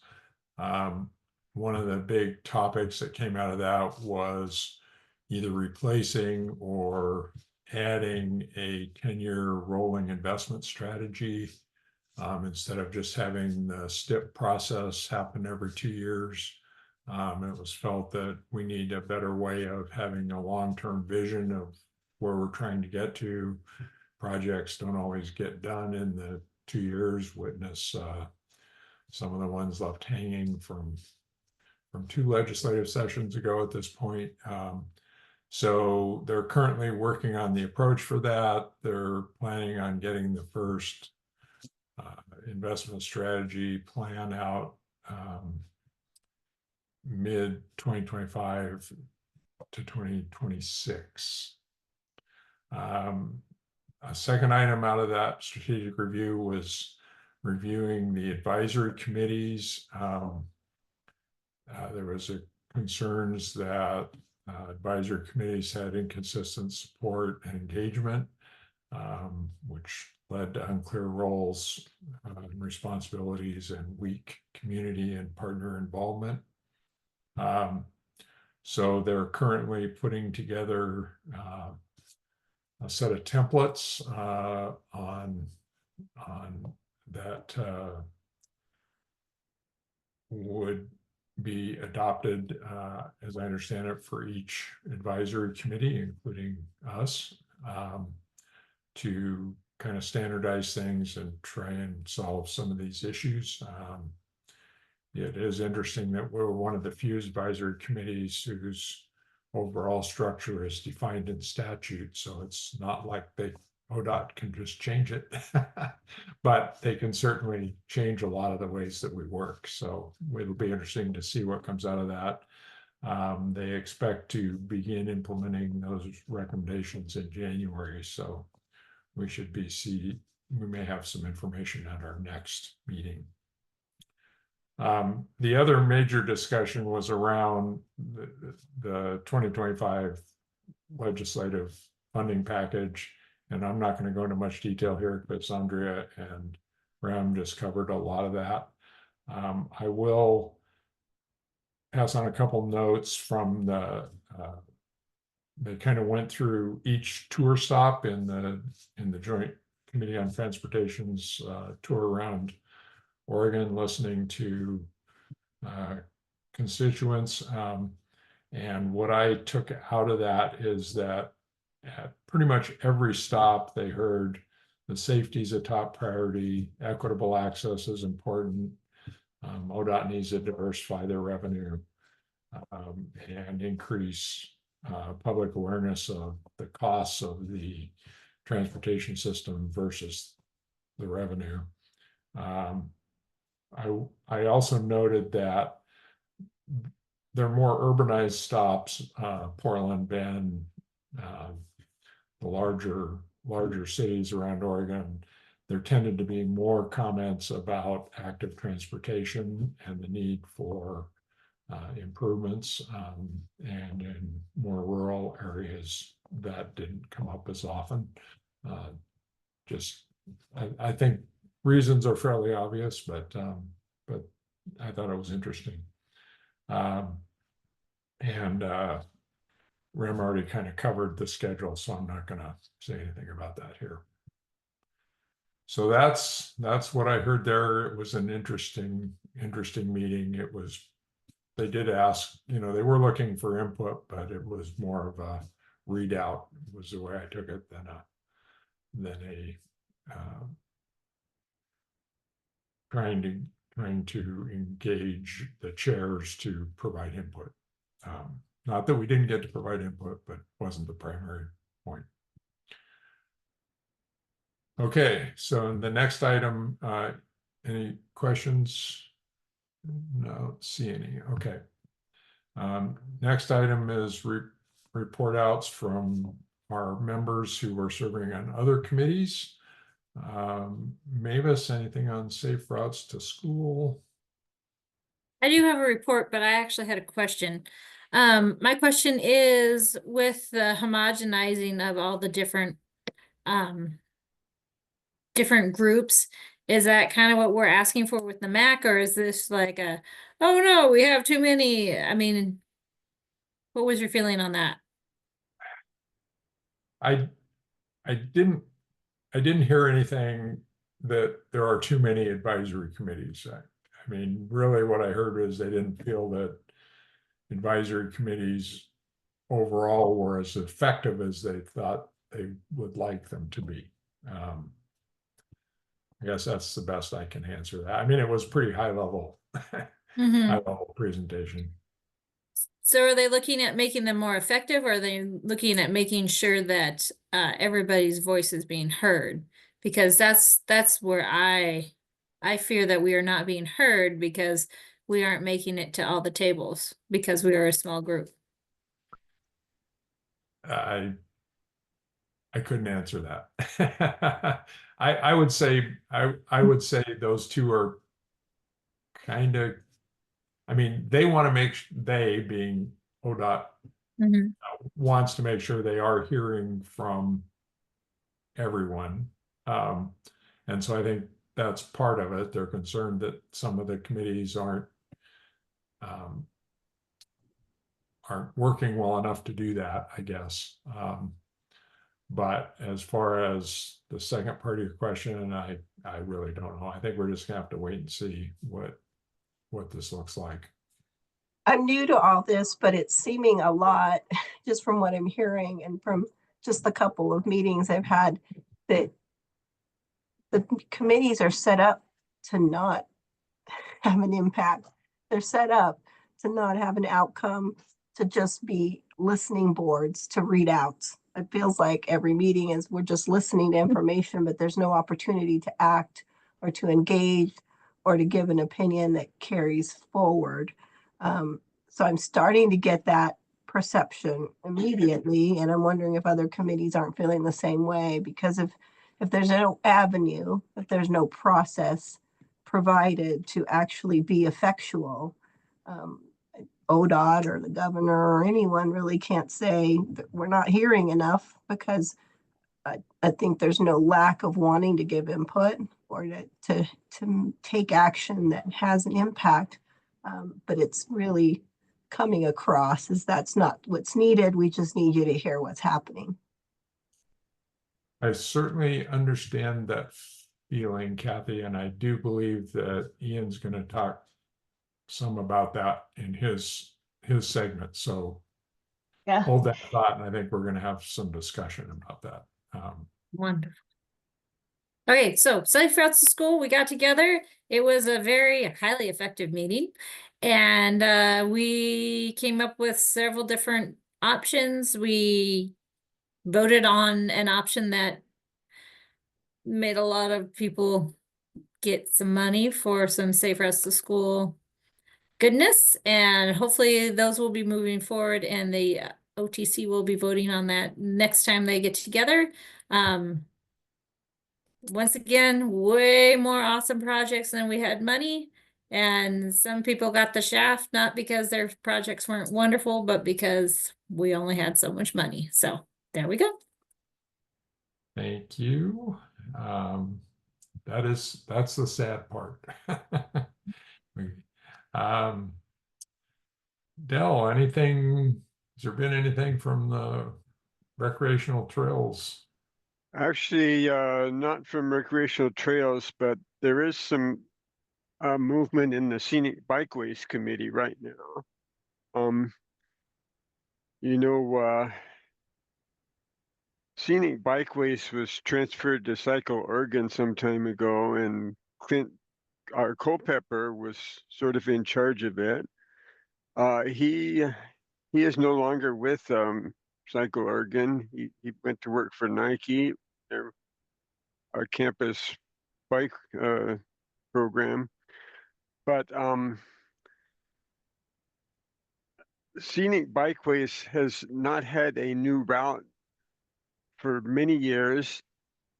One of the big topics that came out of that was either replacing or adding a 10-year rolling investment strategy instead of just having the STIP process happen every 2 years. It was felt that we need a better way of having a long-term vision of where we're trying to get to. Projects don't always get done in the 2 years. Witness some of the ones left hanging from 2 legislative sessions ago at this point. So they're currently working on the approach for that. They're planning on getting the first investment strategy plan out mid 2025 to 2026. A second item out of that strategic review was reviewing the advisory committees. There was concerns that advisory committees had inconsistent support and engagement, which led to unclear roles and responsibilities and weak community and partner involvement. So they're currently putting together a set of templates on that would be adopted, as I understand it, for each advisory committee, including us, to kind of standardize things and try and solve some of these issues. It is interesting that we're one of the few advisory committees whose overall structure is defined in statute. So it's not like ODOT can just change it, but they can certainly change a lot of the ways that we work. So it'll be interesting to see what comes out of that. They expect to begin implementing those recommendations in January. So we may have some information at our next meeting. The other major discussion was around the 2025 legislative funding package. And I'm not going to go into much detail here because Andrea and Ram just covered a lot of that. I will pass on a couple notes from they kind of went through each tour stop in the Joint Committee on Transportation's tour around Oregon, listening to constituents. And what I took out of that is that at pretty much every stop, they heard the safety is a top priority, equitable access is important, ODOT needs to diversify their revenue and increase public awareness of the costs of the transportation system versus the revenue. I also noted that they're more urbanized stops, Portland, Bend, the larger cities around Oregon. There tended to be more comments about active transportation and the need for improvements, and in more rural areas that didn't come up as often. I think reasons are fairly obvious, but I thought it was interesting. Rim already kind of covered the schedule, so I'm not going to say anything about that here. So that's what I heard there. It was an interesting meeting. They did ask, they were looking for input, but it was more of a readout was the way I took it than a trying to engage the chairs to provide input. Not that we didn't get to provide input, but wasn't the primary point. Okay, so the next item, any questions? No, see any. Okay. Next item is report outs from our members who are serving on other committees. Mavis, anything on safe routes to school? I do have a report, but I actually had a question. My question is with the homogenizing of all the um, different groups, is that kind of what we're asking for with the MAC, or is this like oh no, we have too many? I mean, what was your feeling on that? I I didn't hear anything that there are too many advisory committees. I mean, really what I heard was they didn't feel that advisory committees overall were as effective as they thought they would like them to be. I guess that's the best I can answer that. I mean, it was pretty high level, high level presentation. So are they looking at making them more effective, or are they looking at making sure that everybody's voice is being heard? Because that's where I fear that we are not being heard because we aren't making it to all the tables because we are a small group. I couldn't answer that. I would say I would say those two are kind of, I mean, they want to make they being ODOT wants to make sure they are hearing from everyone. And so I think that's part of it. They're concerned that some of the committees aren't working well enough to do that, I guess. But as far as the second part of your question, I really don't know. I think we're just gonna have to wait and see what this looks like. I'm new to all this, but it's seeming a lot just from what I'm hearing and from just the couple of meetings I've had, that the committees are set up to not have an impact. They're set up to not have an outcome, to just be listening boards to read out. It feels like every meeting is we're just listening to information, but there's no opportunity to act or to engage or to give an opinion that carries forward. So I'm starting to get that perception immediately, and I'm wondering if other committees aren't feeling the same way, because if there's no avenue, if there's no process provided to actually be effectual, ODOT or the governor or anyone really can't say that we're not hearing enough, because I think there's no lack of wanting to give input or to take action that has an impact. But it's really coming across as that's not what's needed. We just need you to hear what's happening. I certainly understand that feeling, Kathy, and I do believe that Ian's going to talk some about that in his segment. So Yeah. hold that thought, and I think we're going to have some discussion about that. Wonderful. Okay, so Safe Routes to School, we got together. It was a very highly effective meeting, and we came up with several different options. We voted on an option that made a lot of people get some money for some Safe Routes to School goodness, and hopefully those will be moving forward, and the OTC will be voting on that next time they get together. Once again, way more awesome projects than we had money, and some people got the shaft, not because their projects weren't wonderful, but because we only had so much money. So there we go. Thank you. That's the sad part. Dell, anything, has there been anything from the recreational trails? Actually, not from recreational trails, but there is some movement in the Scenic Bikeways Committee right now. Scenic Bikeways was transferred to Cycle Oregon some time ago, and Clint, our Culpepper, was sort of in charge of it. He is no longer with Cycle Oregon. He went to work for Nike, our campus bike program. But Scenic Bikeways has not had a new route for many years,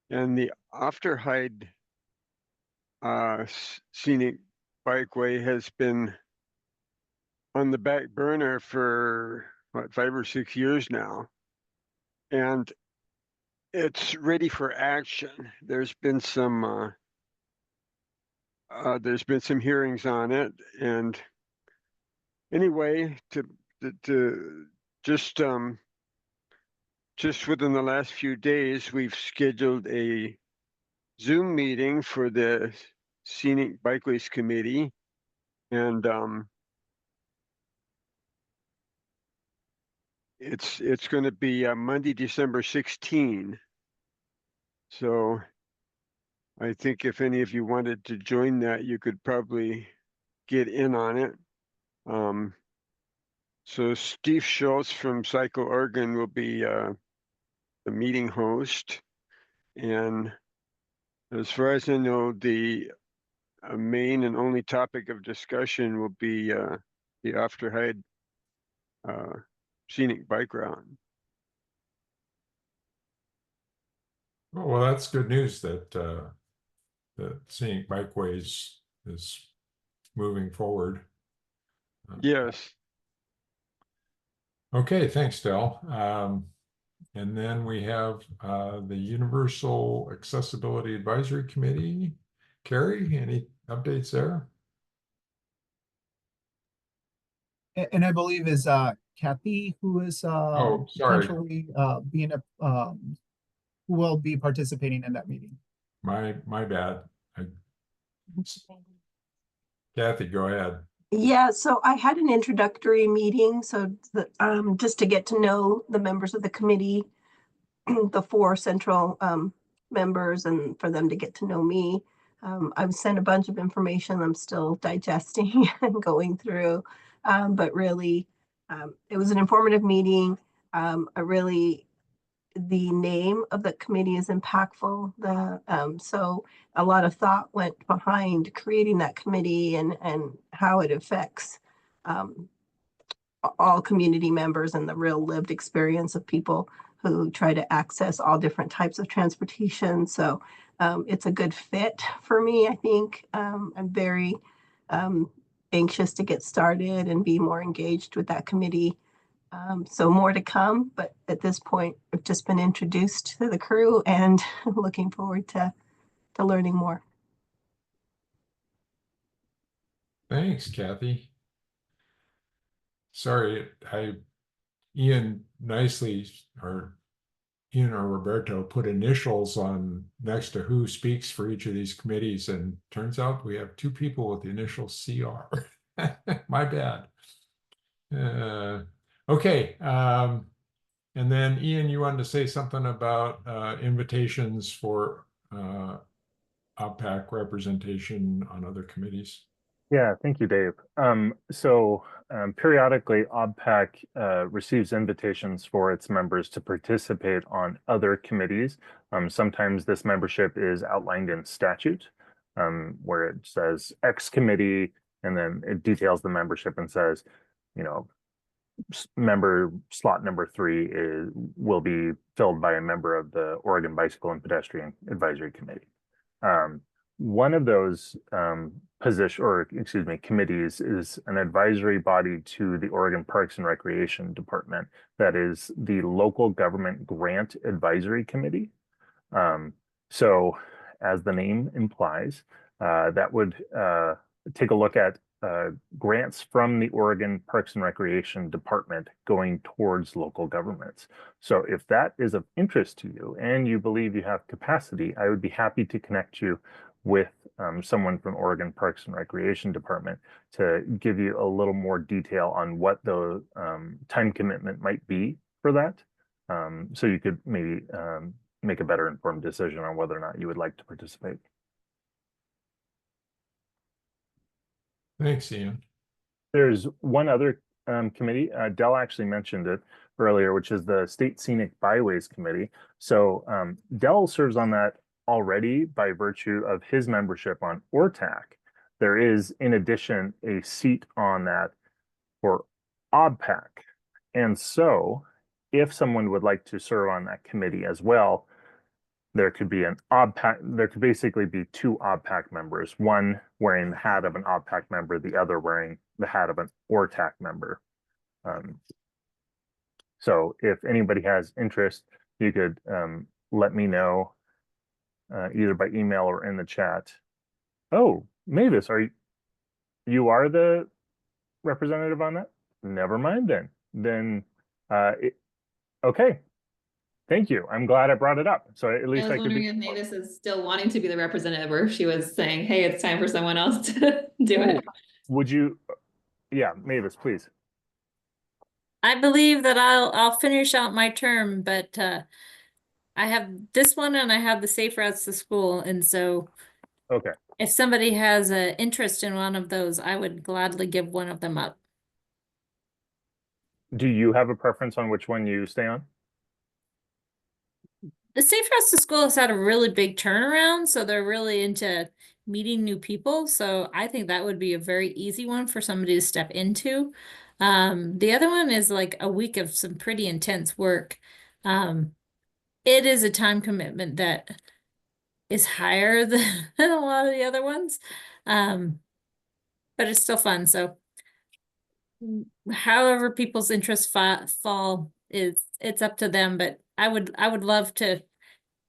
and the Afterhide Scenic Bikeway has been on the back burner for what, 5 or 6 years now. And it's ready for action. There's been some hearings on it, and anyway, to just within the last few days, we've scheduled a Zoom meeting for the Scenic Bikeways Committee, and it's going to be Monday, December 16. So I think if any of you wanted to join that, you could probably get in on it. So Steve Schultz from Cycle Oregon will be the meeting host. And as far as I know, the main and only topic of discussion will be the After Hyde scenic bike route. Well, that's good news that the Scenic Bikeways is moving forward. Yes. Okay, thanks, Del. And then we have the Universal Accessibility Advisory Committee. Carrie, any updates there? And I believe is Kathy, who is Oh, sorry. potentially being who will be participating in that meeting. My bad. Kathy, go ahead. Yeah, so I had an introductory meeting, so just to get to know the members of the committee, the 4 central members, and for them to get to know me. I've sent a bunch of information I'm still digesting and going through, but really, it was an informative meeting. The name of the committee is impactful. So a lot of thought went behind creating that committee and how it affects all community members and the real lived experience of people who try to access all different types of transportation. So it's a good fit for me, I think. I'm very anxious to get started and be more engaged with that committee. So more to come, but at this point, I've just been introduced to the crew and looking forward to learning more. Thanks, Kathy. Sorry, Ian or Roberto put initials on next to who speaks for each of these committees, and turns out we have 2 people with the initial CR. My bad. Okay. And then Ian, you wanted to say something about invitations for OBPAC representation on other committees. Yeah, thank you, Dave. Periodically, OBPAC receives invitations for its members to participate on other committees. Sometimes this membership is outlined in statute, where it says X committee, and then it details the membership and says, you know, member slot number 3 will be filled by a member of the Oregon Bicycle and Pedestrian Advisory Committee. One of those committees is an advisory body to the Oregon Parks and Recreation Department. That is the Local Government Grant Advisory Committee. So as the name implies, that would take a look at grants from the Oregon Parks and Recreation Department going towards local governments. So if that is of interest to you and you believe you have capacity, I would be happy to connect you with someone from Oregon Parks and Recreation Department to give you a little more detail on what the time commitment might be for that. So you could maybe make a better informed decision on whether or not you would like to participate. Thanks, Ian. There's one other committee, Del actually mentioned it earlier, which is the State Scenic Byways Committee. So Del serves on that already by virtue of his membership on ORTAC. There is, in addition, a seat on that for OBPAC. And so if someone would like to serve on that committee as well, there could be an OBPAC, there could basically be 2 OBPAC members, one wearing the hat of an OBPAC member, the other wearing the hat of an ORTAC member. So if anybody has interest, you could let me know either by email or in the chat. Oh, Mavis, you are the representative on that? Never mind then. Okay. Thank you. I'm glad I brought it up. So at least I was I could wondering if Mavis is still wanting to be the representative, or if she was saying, hey, it's time for someone else to do it. Would you? Yeah, Mavis, please. I believe that I'll finish out my term, but I have this one and I have the safe routes to school, and so okay. If somebody has an interest in one of those, I would gladly give one of them up. Do you have a preference on which one you stay on? The Safe Routes to School has had a really big turnaround, so they're really into meeting new people. So I think that would be a very easy one for somebody to step into. The other one is like a week of some pretty intense work. It is a time commitment that is higher than a lot of the other ones. But it's still fun. So however people's interests fall it's up to them, but I would love to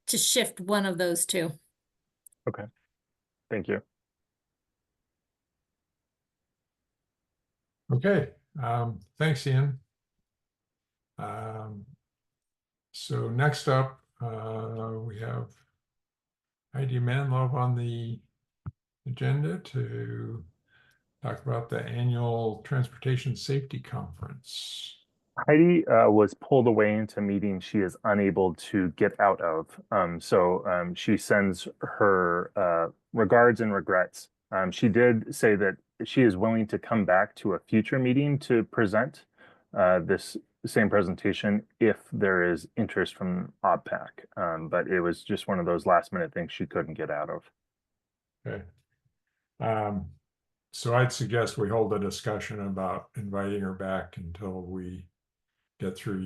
shift one of those two. Okay. Thank you. Okay. Thanks, Ian. So next up, we have Heidi Manlove on the agenda to talk about the annual Transportation Safety Conference. Heidi was pulled away into a meeting she is unable to get out of. She sends her regards and regrets. She did say that she is willing to come back to a future meeting to present this same presentation if there is interest from OBPAC. But it was just one of those last minute things she couldn't get out of. Okay. So I'd suggest we hold a discussion about inviting her back until we get through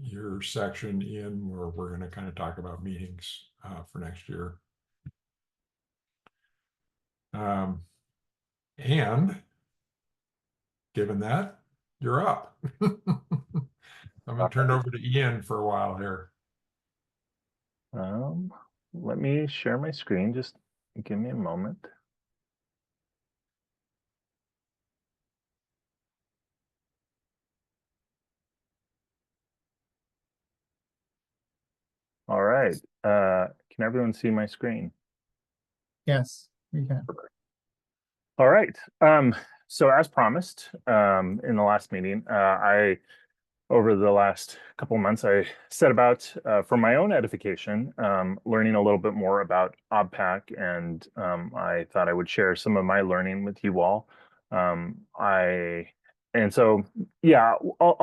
your section, Ian, where we're going to kind of talk about meetings for next year. And given that, you're up. I'm going to turn it over to Ian for a while here. Let me share my screen. Just give me a moment. All right. Can everyone see my screen? Yes, we can. All right. So as promised, in the last meeting, over the last couple of months, I set about, for my own edification, learning a little bit more about OBPAC, and I thought I would share some of my learning with you all. I'll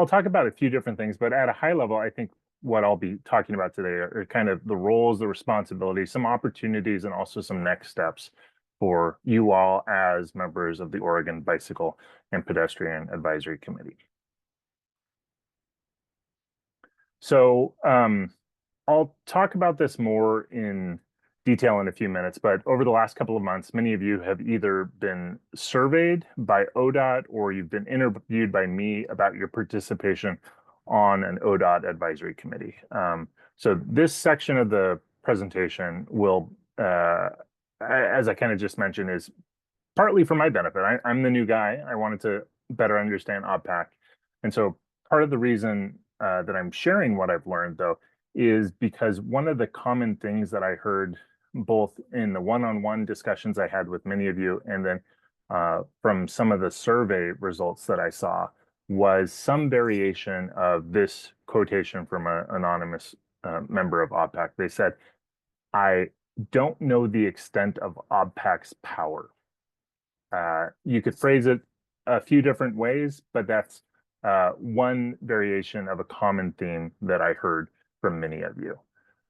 talk about a few different things, but at a high level, I think what I'll be talking about today are kind of the roles, the responsibilities, some opportunities, and also some next steps for you all as members of the Oregon Bicycle and Pedestrian Advisory Committee. So I'll talk about this more in detail in a few minutes, but over the last couple of months, many of you have either been surveyed by ODOT or you've been interviewed by me about your participation on an ODOT advisory committee. So this section of the presentation will, as I kind of just mentioned, is partly for my benefit. I'm the new guy. I wanted to better understand OBPAC. And so part of the reason that I'm sharing what I've learned, though, is because one of the common things that I heard both in the one-on-one discussions I had with many of you and then from some of the survey results that I saw was some variation of this quotation from an anonymous member of OBPAC. They said, "I don't know the extent of OBPAC's power." You could phrase it a few different ways, but that's one variation of a common theme that I heard from many of you.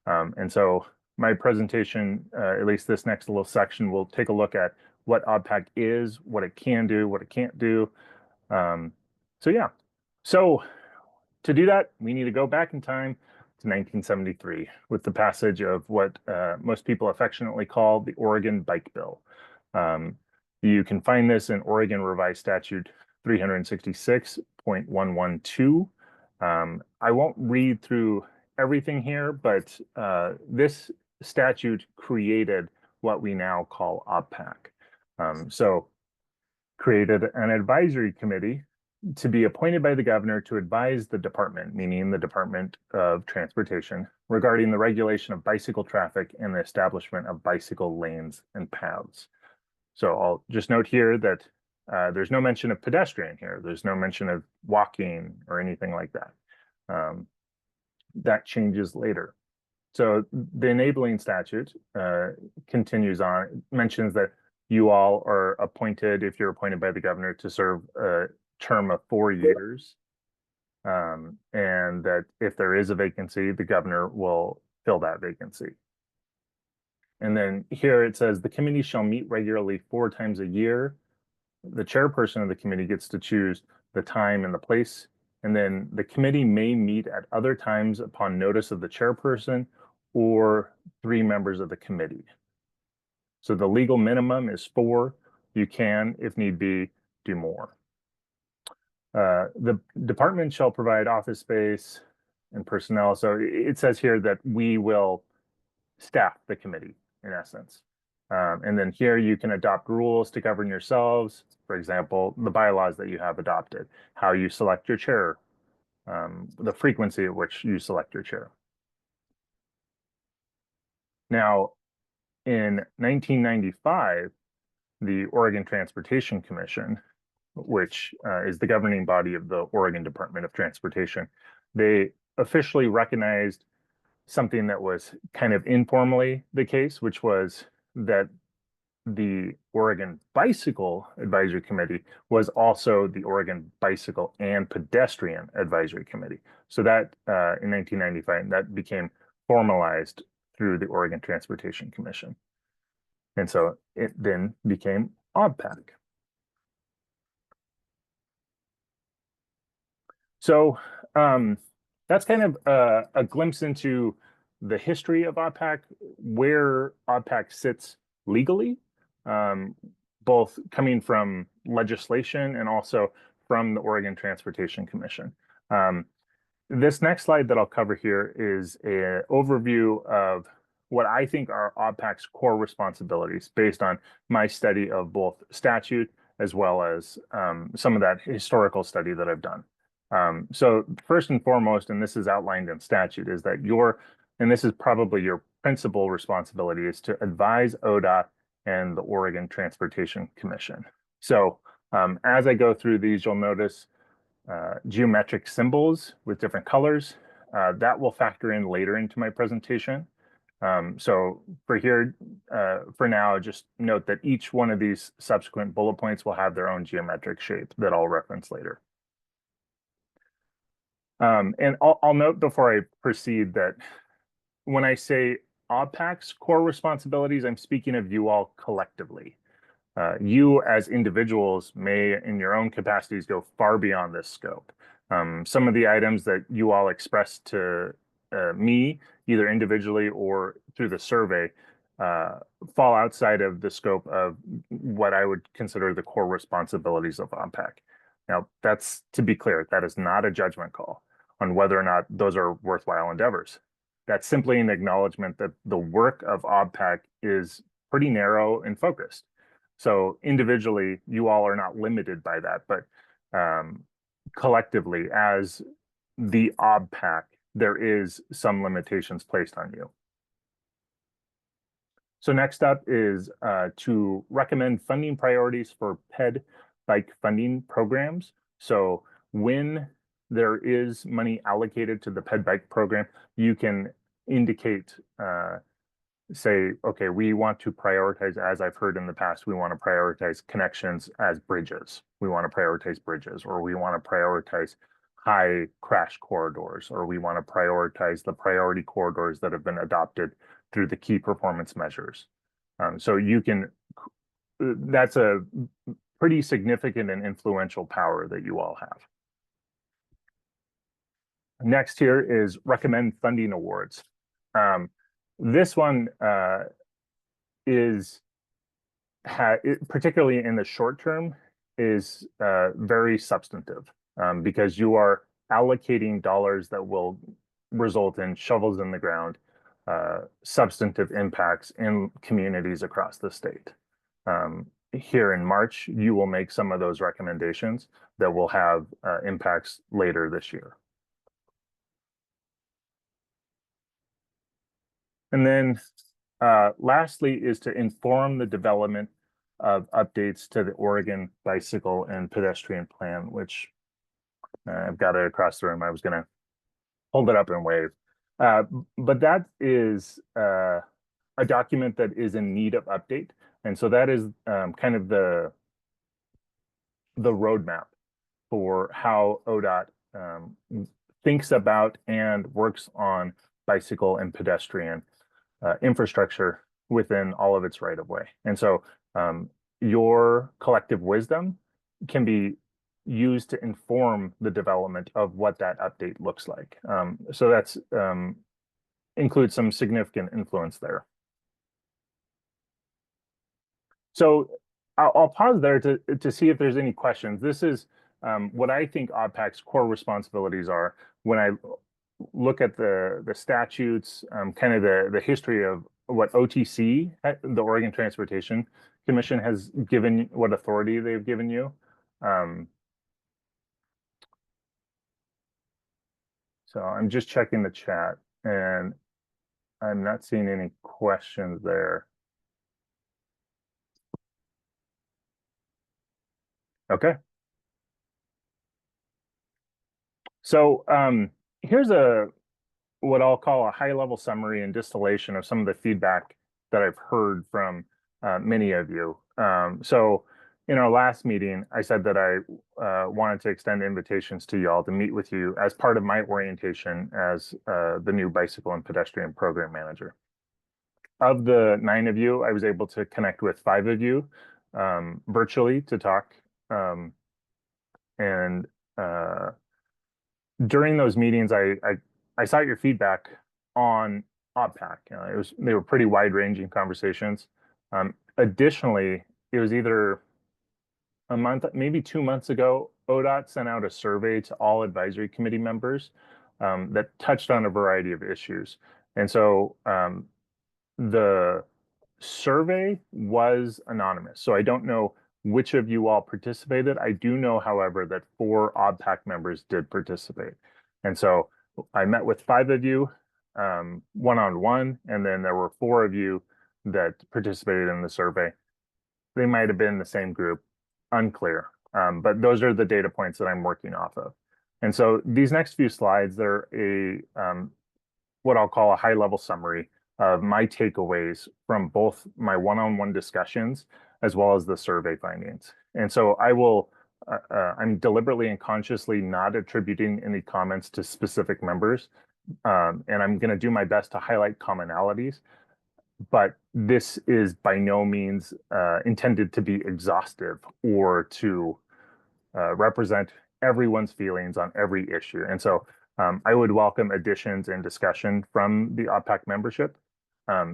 And so my presentation, at least this next little section, will take a look at what OBPAC is, what it can do, what it can't do. So to do that, we need to go back in time to 1973 with the passage of what most people affectionately call the Oregon Bike Bill. You can find this in Oregon Revised Statute 366.112. I won't read through everything here, but this statute created what we now call OBPAC. So created an advisory committee to be appointed by the governor to advise the department, meaning the Department of Transportation, regarding the regulation of bicycle traffic and the establishment of bicycle lanes and paths. So I'll just note here that there's no mention of pedestrian here. There's no mention of walking or anything like that. That changes later. So the enabling statute continues on, mentions that you all are appointed, if you're appointed by the governor, to serve a term of 4 years. And that if there is a vacancy, the governor will fill that vacancy. And then here it says the committee shall meet regularly 4 times a year. The chairperson of the committee gets to choose the time and the place. And then the committee may meet at other times upon notice of the chairperson or 3 members of the committee. So the legal minimum is 4. You can, if need be, do more. The department shall provide office space and personnel. So it says here that we will staff the committee, in essence. And then here you can adopt rules to govern yourselves. For example, the bylaws that you have adopted, how you select your chair, the frequency at which you select your chair. Now, in 1995, the Oregon Transportation Commission, which is the governing body of the Oregon Department of Transportation, they officially recognized something that was kind of informally the case, which was that the Oregon Bicycle Advisory Committee was also the Oregon Bicycle and Pedestrian Advisory Committee. So that in 1995, that became formalized through the Oregon Transportation Commission. And so it then became OBPAC. So that's kind of a glimpse into the history of OBPAC, where OBPAC sits legally, both coming from legislation and also from the Oregon Transportation Commission. This next slide that I'll cover here is an overview of what I think are OBPAC's core responsibilities based on my study of both statute as well as some of that historical study that I've done. So first and foremost, and this is outlined in statute, is that and this is probably your principal responsibility, is to advise ODOT and the Oregon Transportation Commission. So as I go through these, you'll notice geometric symbols with different colors. That will factor in later into my presentation. So for now, just note that each one of these subsequent bullet points will have their own geometric shape that I'll reference later. And I'll note before I proceed that when I say OBPAC's core responsibilities, I'm speaking of you all collectively. You as individuals may, in your own capacities, go far beyond this scope. Some of the items that you all expressed to me, either individually or through the survey, fall outside of the scope of what I would consider the core responsibilities of OBPAC. Now, that's, to be clear, that is not a judgment call on whether or not those are worthwhile endeavors. That's simply an acknowledgement that the work of OBPAC is pretty narrow and focused. So individually, you all are not limited by that, but collectively, as the OBPAC, there is some limitations placed on you. So next up is to recommend funding priorities for PED bike funding programs. So when there is money allocated to the PED bike program, you can indicate, say, okay, we want to prioritize, as I've heard in the past, we want to prioritize connections as bridges. We want to prioritize bridges, or we want to prioritize high crash corridors, or we want to prioritize the priority corridors that have been adopted through the key performance measures. So you can, that's a pretty significant and influential power that you all have. Next here is recommend funding awards. This one is particularly in the short term, is very substantive because you are allocating dollars that will result in shovels in the ground, substantive impacts in communities across the state. Here in March, you will make some of those recommendations that will have impacts later this year. And then lastly is to inform the development of updates to the Oregon Bicycle and Pedestrian Plan, which I've got it across the room. I was going to hold it up and wave. But that is a document that is in need of update. And so that is kind of the roadmap for how ODOT thinks about and works on bicycle and pedestrian infrastructure within all of its right of way. And so your collective wisdom can be used to inform the development of what that update looks like. So that's includes some significant influence there. So I'll pause there to see if there's any questions. This is what I think OBPAC's core responsibilities are. When I look at the statutes, kind of the history of what OTC, the Oregon Transportation Commission, has given, what authority they've given you. So I'm just checking the chat and I'm not seeing any questions there. Okay. So here's what I'll call a high-level summary and distillation of some of the feedback that I've heard from many of you. So in our last meeting, I said that I wanted to extend invitations to y'all to meet with you as part of my orientation as the new bicycle and pedestrian program manager. Of the 9 of you, I was able to connect with 5 of you virtually to talk. And during those meetings, I sought your feedback on OBPAC. They were pretty wide-ranging conversations. Additionally, it was either a month, maybe 2 months ago, ODOT sent out a survey to all advisory committee members that touched on a variety of issues. And so the survey was anonymous. So I don't know which of you all participated. I do know, however, that 4 OBPAC members did participate. And so I met with 5 of you one-on-one, and then there were 4 of you that participated in the survey. They might have been the same group, unclear. But those are the data points that I'm working off of. And so these next few slides, they're what I'll call a high-level summary of my takeaways from both my one-on-one discussions as well as the survey findings. And so I will, I'm deliberately and consciously not attributing any comments to specific members. And I'm going to do my best to highlight commonalities, but this is by no means intended to be exhaustive or to represent everyone's feelings on every issue. And so I would welcome additions and discussion from the OBPAC membership.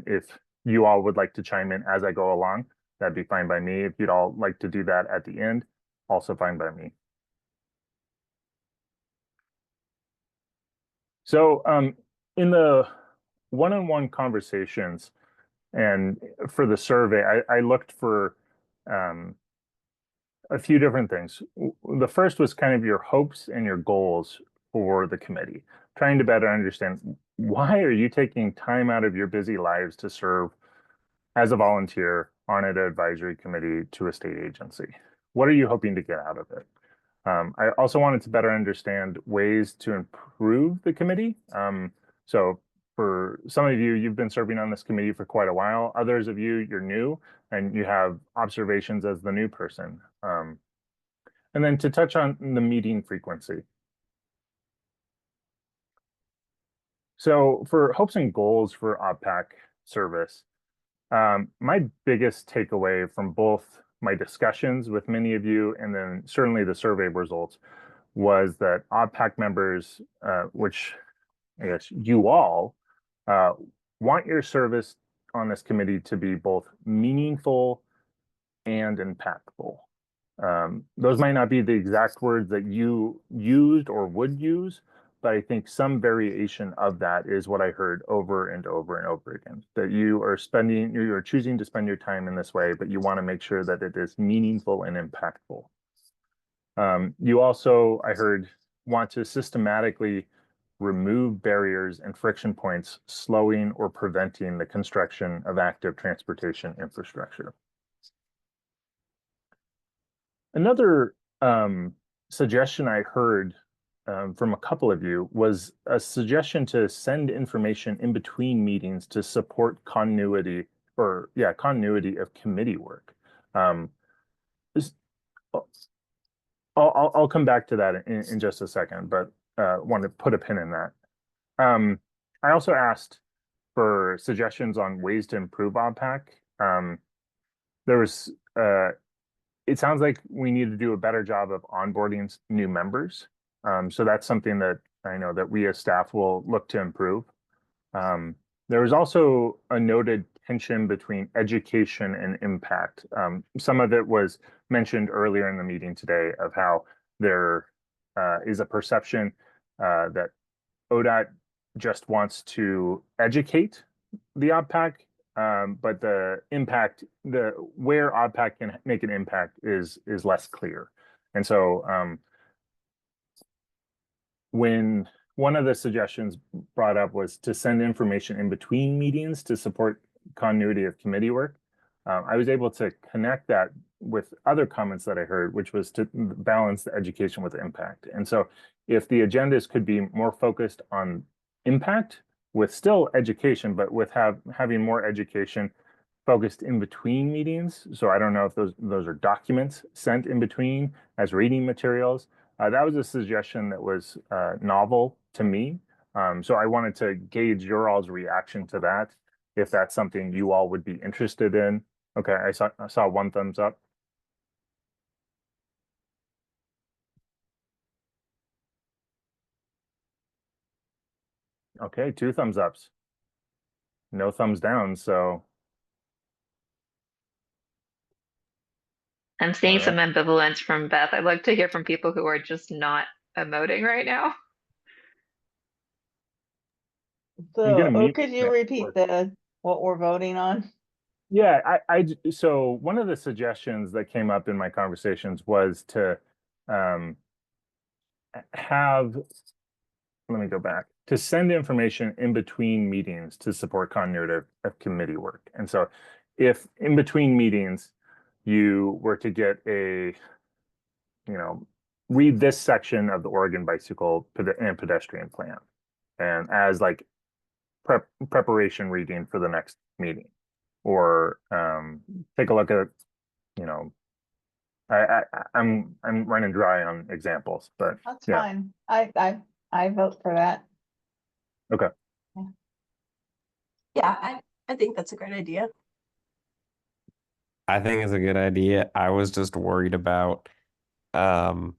If you all would like to chime in as I go along, that'd be fine by me. If you'd all like to do that at the end, also fine by me. So in the one-on-one conversations and for the survey, I looked for a few different things. The first was kind of your hopes and your goals for the committee, trying to better understand why are you taking time out of your busy lives to serve as a volunteer on an advisory committee to a state agency? What are you hoping to get out of it? I also wanted to better understand ways to improve the committee. So for some of you, you've been serving on this committee for quite a while. Others of you, you're new and you have observations as the new person. And then to touch on the meeting frequency. So for hopes and goals for OBPAC service, my biggest takeaway from both my discussions with many of you and then certainly the survey results was that OBPAC members, which I guess you all, want your service on this committee to be both meaningful and impactful. Those might not be the exact words that you used or would use, but I think some variation of that is what I heard over and over and over again, that you're choosing to spend your time in this way, but you want to make sure that it is meaningful and impactful. You also, I heard, want to systematically remove barriers and friction points slowing or preventing the construction of active transportation infrastructure. Another suggestion I heard from a couple of you was a suggestion to send information in between meetings to support continuity of committee work. I'll come back to that in just a second, but want to put a pin in that. I also asked for suggestions on ways to improve OBPAC. It sounds like we need to do a better job of onboarding new members. So that's something that I know that we as staff will look to improve. There was also a noted tension between education and impact. Some of it was mentioned earlier in the meeting today of how there is a perception that ODOT just wants to educate the OBPAC, but the impact, where OBPAC can make an impact is less clear. And so when one of the suggestions brought up was to send information in between meetings to support continuity of committee work, I was able to connect that with other comments that I heard, which was to balance the education with impact. And so if the agendas could be more focused on impact with still education, but with having more education focused in between meetings. So I don't know if those are documents sent in between as reading materials. That was a suggestion that was novel to me. So I wanted to gauge your all's reaction to that, if that's something you all would be interested in. Okay, I saw one thumbs up. Okay, 2 thumbs ups. No thumbs down, so. I'm seeing some ambivalence from Beth. I'd like to hear from people who are just not emoting right now. So, could you repeat what we're voting on? Yeah, so one of the suggestions that came up in my conversations was to let me go back, to send information in between meetings to support continuity of committee work. And so if in between meetings, you were to get read this section of the Oregon Bicycle and Pedestrian Plan, and as like preparation reading for the next meeting, or take a look at, I'm running dry on examples, but That's yeah. fine. I vote for that. Okay. Yeah, I think that's a great idea. I think it's a good idea. I was just worried about, the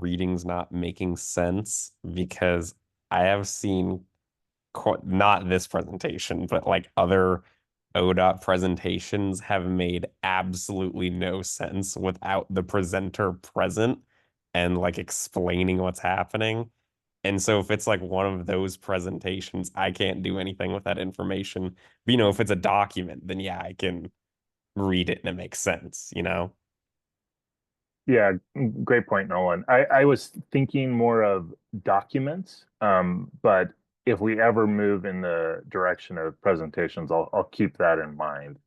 readings not making sense, because I have seen, not this presentation, but like other ODOT presentations have made absolutely no sense without the presenter present and like explaining what's happening. And so if it's like one of those presentations, I can't do anything with that information. But, if it's a document, then yeah, I can read it and it makes sense, Yeah, great point, Nolan. I was thinking more of documents, but if we ever move in the direction of presentations, I'll keep that in mind.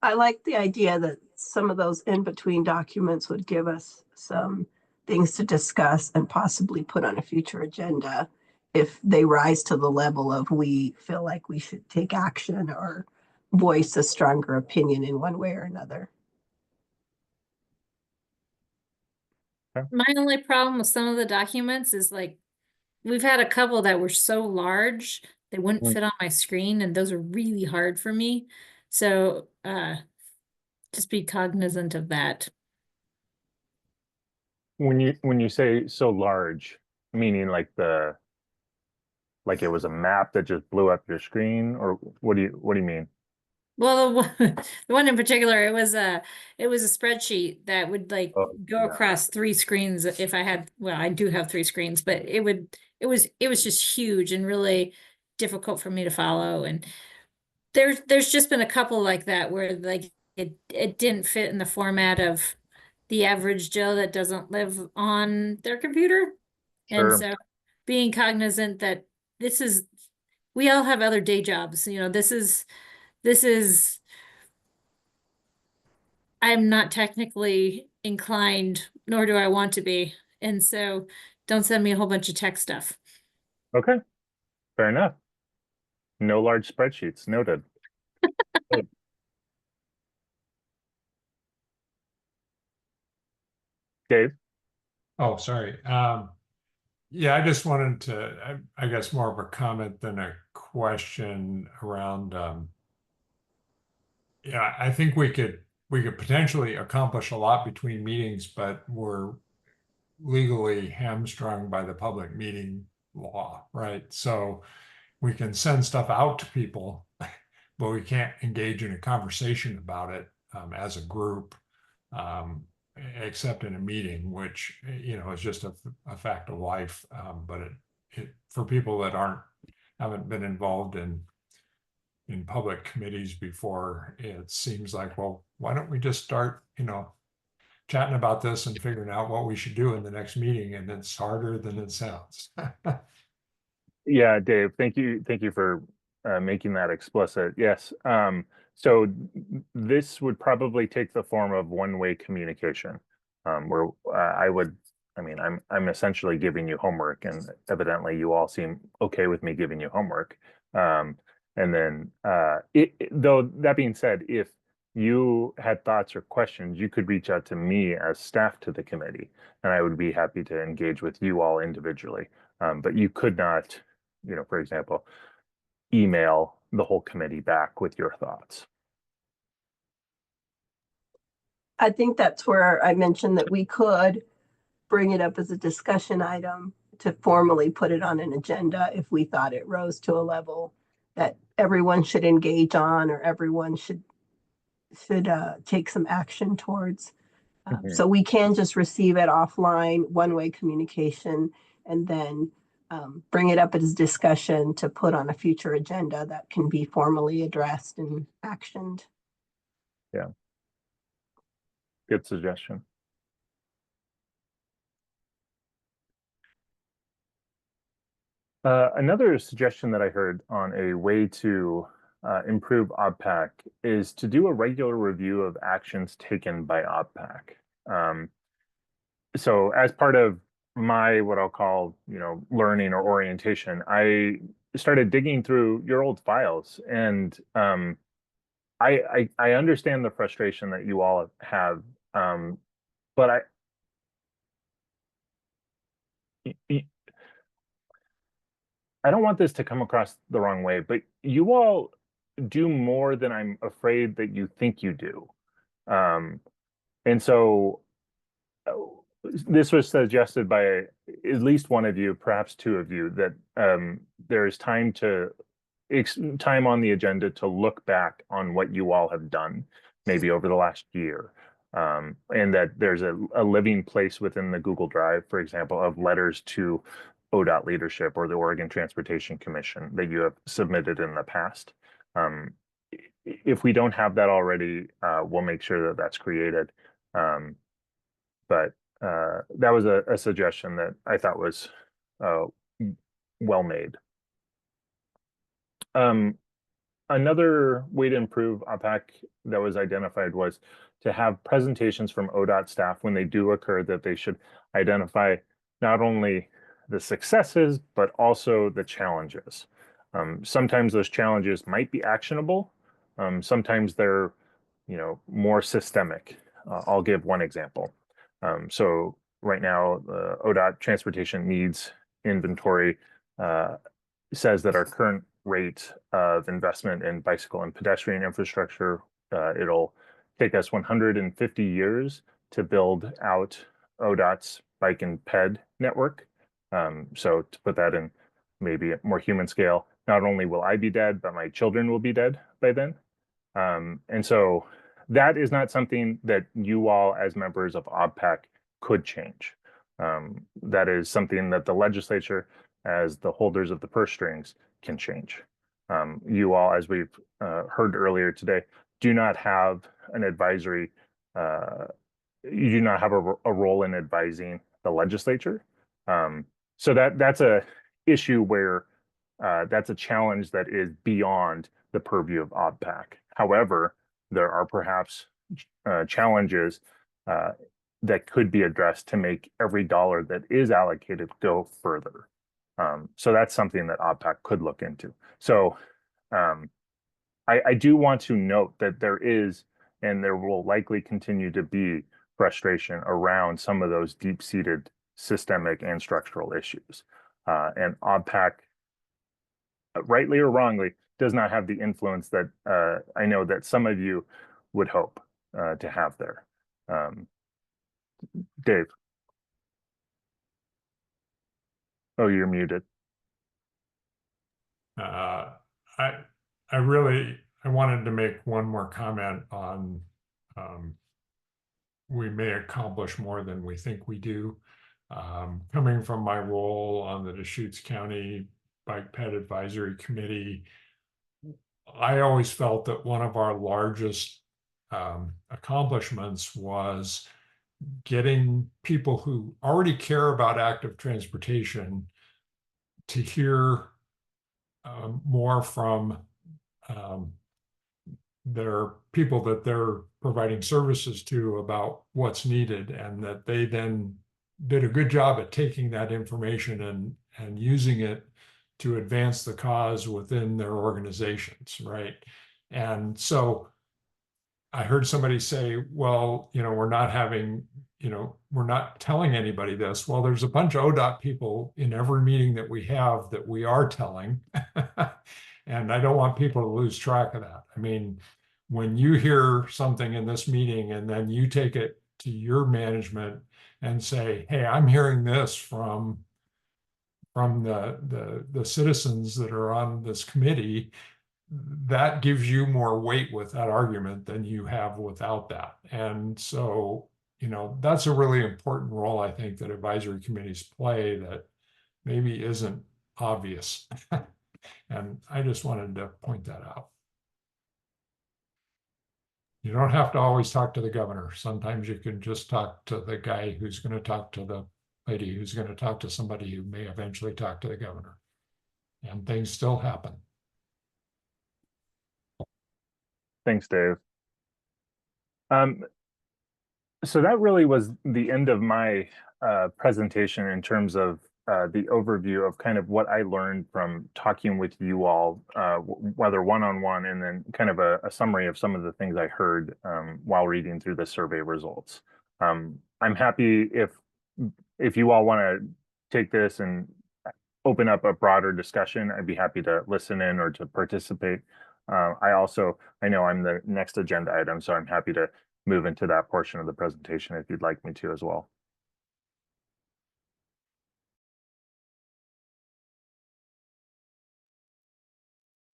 I like the idea that some of those in-between documents would give us some things to discuss and possibly put on a future agenda if they rise to the level of we feel like we should take action or voice a stronger opinion in one way or another. My only problem with some of the documents is like, we've had a couple that were so large, they wouldn't fit on my screen, and those are really hard for me. So just be cognizant of that. When you say so large, meaning like it was a map that just blew up your screen, or what do you mean? Well, the one, the one in particular, it was a spreadsheet that would like Oh, go yeah. across 3 screens if I had, well, I do have 3 screens, but it was just huge and really difficult for me to follow. And there's just been a couple like that where like it didn't fit in the format of the average Joe that doesn't live on their computer. And Sure. so being cognizant that this is, we all have other day jobs, you know, this is, I'm not technically inclined, nor do I want to be. And so don't send me a whole bunch of tech stuff. Okay, fair enough. No large spreadsheets, noted. Good. Dave? Oh, sorry. Yeah, I just wanted to, I guess more of a comment than a question around, yeah, I think we could potentially accomplish a lot between meetings, but we're legally hamstrung by the public meeting law, right? So we can send stuff out to people, but we can't engage in a conversation about it as a group, um, except in a meeting, which you know is just a fact of life. But it for people that haven't been involved in public committees before, it seems like, well, why don't we just start, you know, chatting about this and figuring out what we should do in the next meeting, and it's harder than it sounds. Yeah, Dave, thank you for making that explicit. Yes. So this would probably take the form of one-way communication, where I mean, I'm essentially giving you homework, and evidently you all seem okay with me giving you homework. And then, though that being said, if you had thoughts or questions, you could reach out to me as staff to the committee, and I would be happy to engage with you all individually. But you could not, you know, for example, email the whole committee back with your thoughts. I think that's where I mentioned that we could bring it up as a discussion item to formally put it on an agenda if we thought it rose to a level that everyone should engage on, or everyone should take some action towards. So we can just receive it offline, one-way communication, and then bring it up as discussion to put on a future agenda that can be formally addressed and actioned. Yeah. Good suggestion. Another suggestion that I heard on a way to improve OBPAC is to do a regular review of actions taken by OBPAC. So as part of my, what I'll call, you know, learning or orientation, I started digging through your old files, and I understand the frustration that you all have, but I don't want this to come across the wrong way, but you all do more than I'm afraid that you think you do. And so this was suggested by at least one of you, perhaps two of you, that there's time on the agenda to look back on what you all have done, maybe over the last year. And that there's a living place within the Google Drive, for example, of letters to ODOT leadership or the Oregon Transportation Commission that you have submitted in the past. If we don't have that already, we'll make sure that that's created. But that was a suggestion that I thought was well made. Another way to improve OBPAC that was identified was to have presentations from ODOT staff when they do occur, that they should identify not only the successes, but also the challenges. Sometimes those challenges might be actionable. Sometimes they're, you know, more systemic. I'll give one example. So right now, the ODOT transportation needs inventory says that our current rate of investment in bicycle and pedestrian infrastructure, it'll take us 150 years to build out ODOT's bike and ped network. So to put that in maybe a more human scale, not only will I be dead, but my children will be dead by then. And so that is not something that you all as members of OBPAC could change. That is something that the legislature, as the holders of the purse strings, can change. You all, as we've heard earlier today, do not have an advisory, you do not have a role in advising the legislature. So that's a issue where that's a challenge that is beyond the purview of OBPAC. However, there are perhaps challenges that could be addressed to make every dollar that is allocated go further. So that's something that OBPAC could look into. So I do want to note that there is, and there will likely continue to be, frustration around some of those deep-seated systemic and structural issues. And OBPAC, rightly or wrongly, does not have the influence that I know that some of you would hope to have there. Dave. Oh, you're muted. I wanted to make one more comment on we may accomplish more than we think we do. Coming from my role on the Deschutes County Bike Ped Advisory Committee, I always felt that one of our largest accomplishments was getting people who already care about active transportation to hear more from their people that they're providing services to about what's needed, and that they then did a good job at taking that information and using it to advance the cause within their organizations, right? And so I heard somebody say, well, we're not having, we're not telling anybody this. Well, there's a bunch of ODOT people in every meeting that we have that we are telling. And I don't want people to lose track of that. I mean, when you hear something in this meeting and then you take it to your management and say, hey, I'm hearing this from the citizens that are on this committee, that gives you more weight with that argument than you have without that. And so, that's a really important role, I think, that advisory committees play that maybe isn't obvious. And I just wanted to point that out. You don't have to always talk to the governor. Sometimes you can just talk to the guy who's going to talk to the lady who's going to talk to somebody who may eventually talk to the governor. And things still happen. Thanks, Dave. So that really was the end of my presentation in terms of the overview of kind of what I learned from talking with you all, whether one-on-one, and then kind of a summary of some of the things I heard while reading through the survey results. I'm happy if you all want to take this and open up a broader discussion, I'd be happy to listen in or to participate. I know I'm the next agenda item, so I'm happy to move into that portion of the presentation if you'd like me to as well.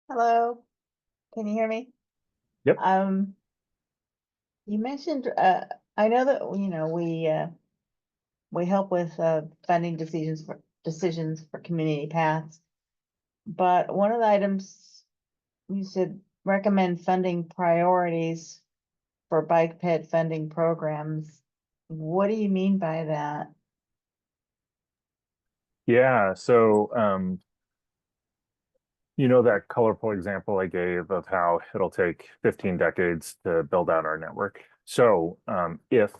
Hello, can you hear me? Yep. You mentioned, I know that, we help with funding decisions for community paths. But one of the items you said recommend funding priorities for bike ped funding programs. What do you mean by that? Yeah, so that colorful example I gave of how it'll take 15 decades to build out our network. So if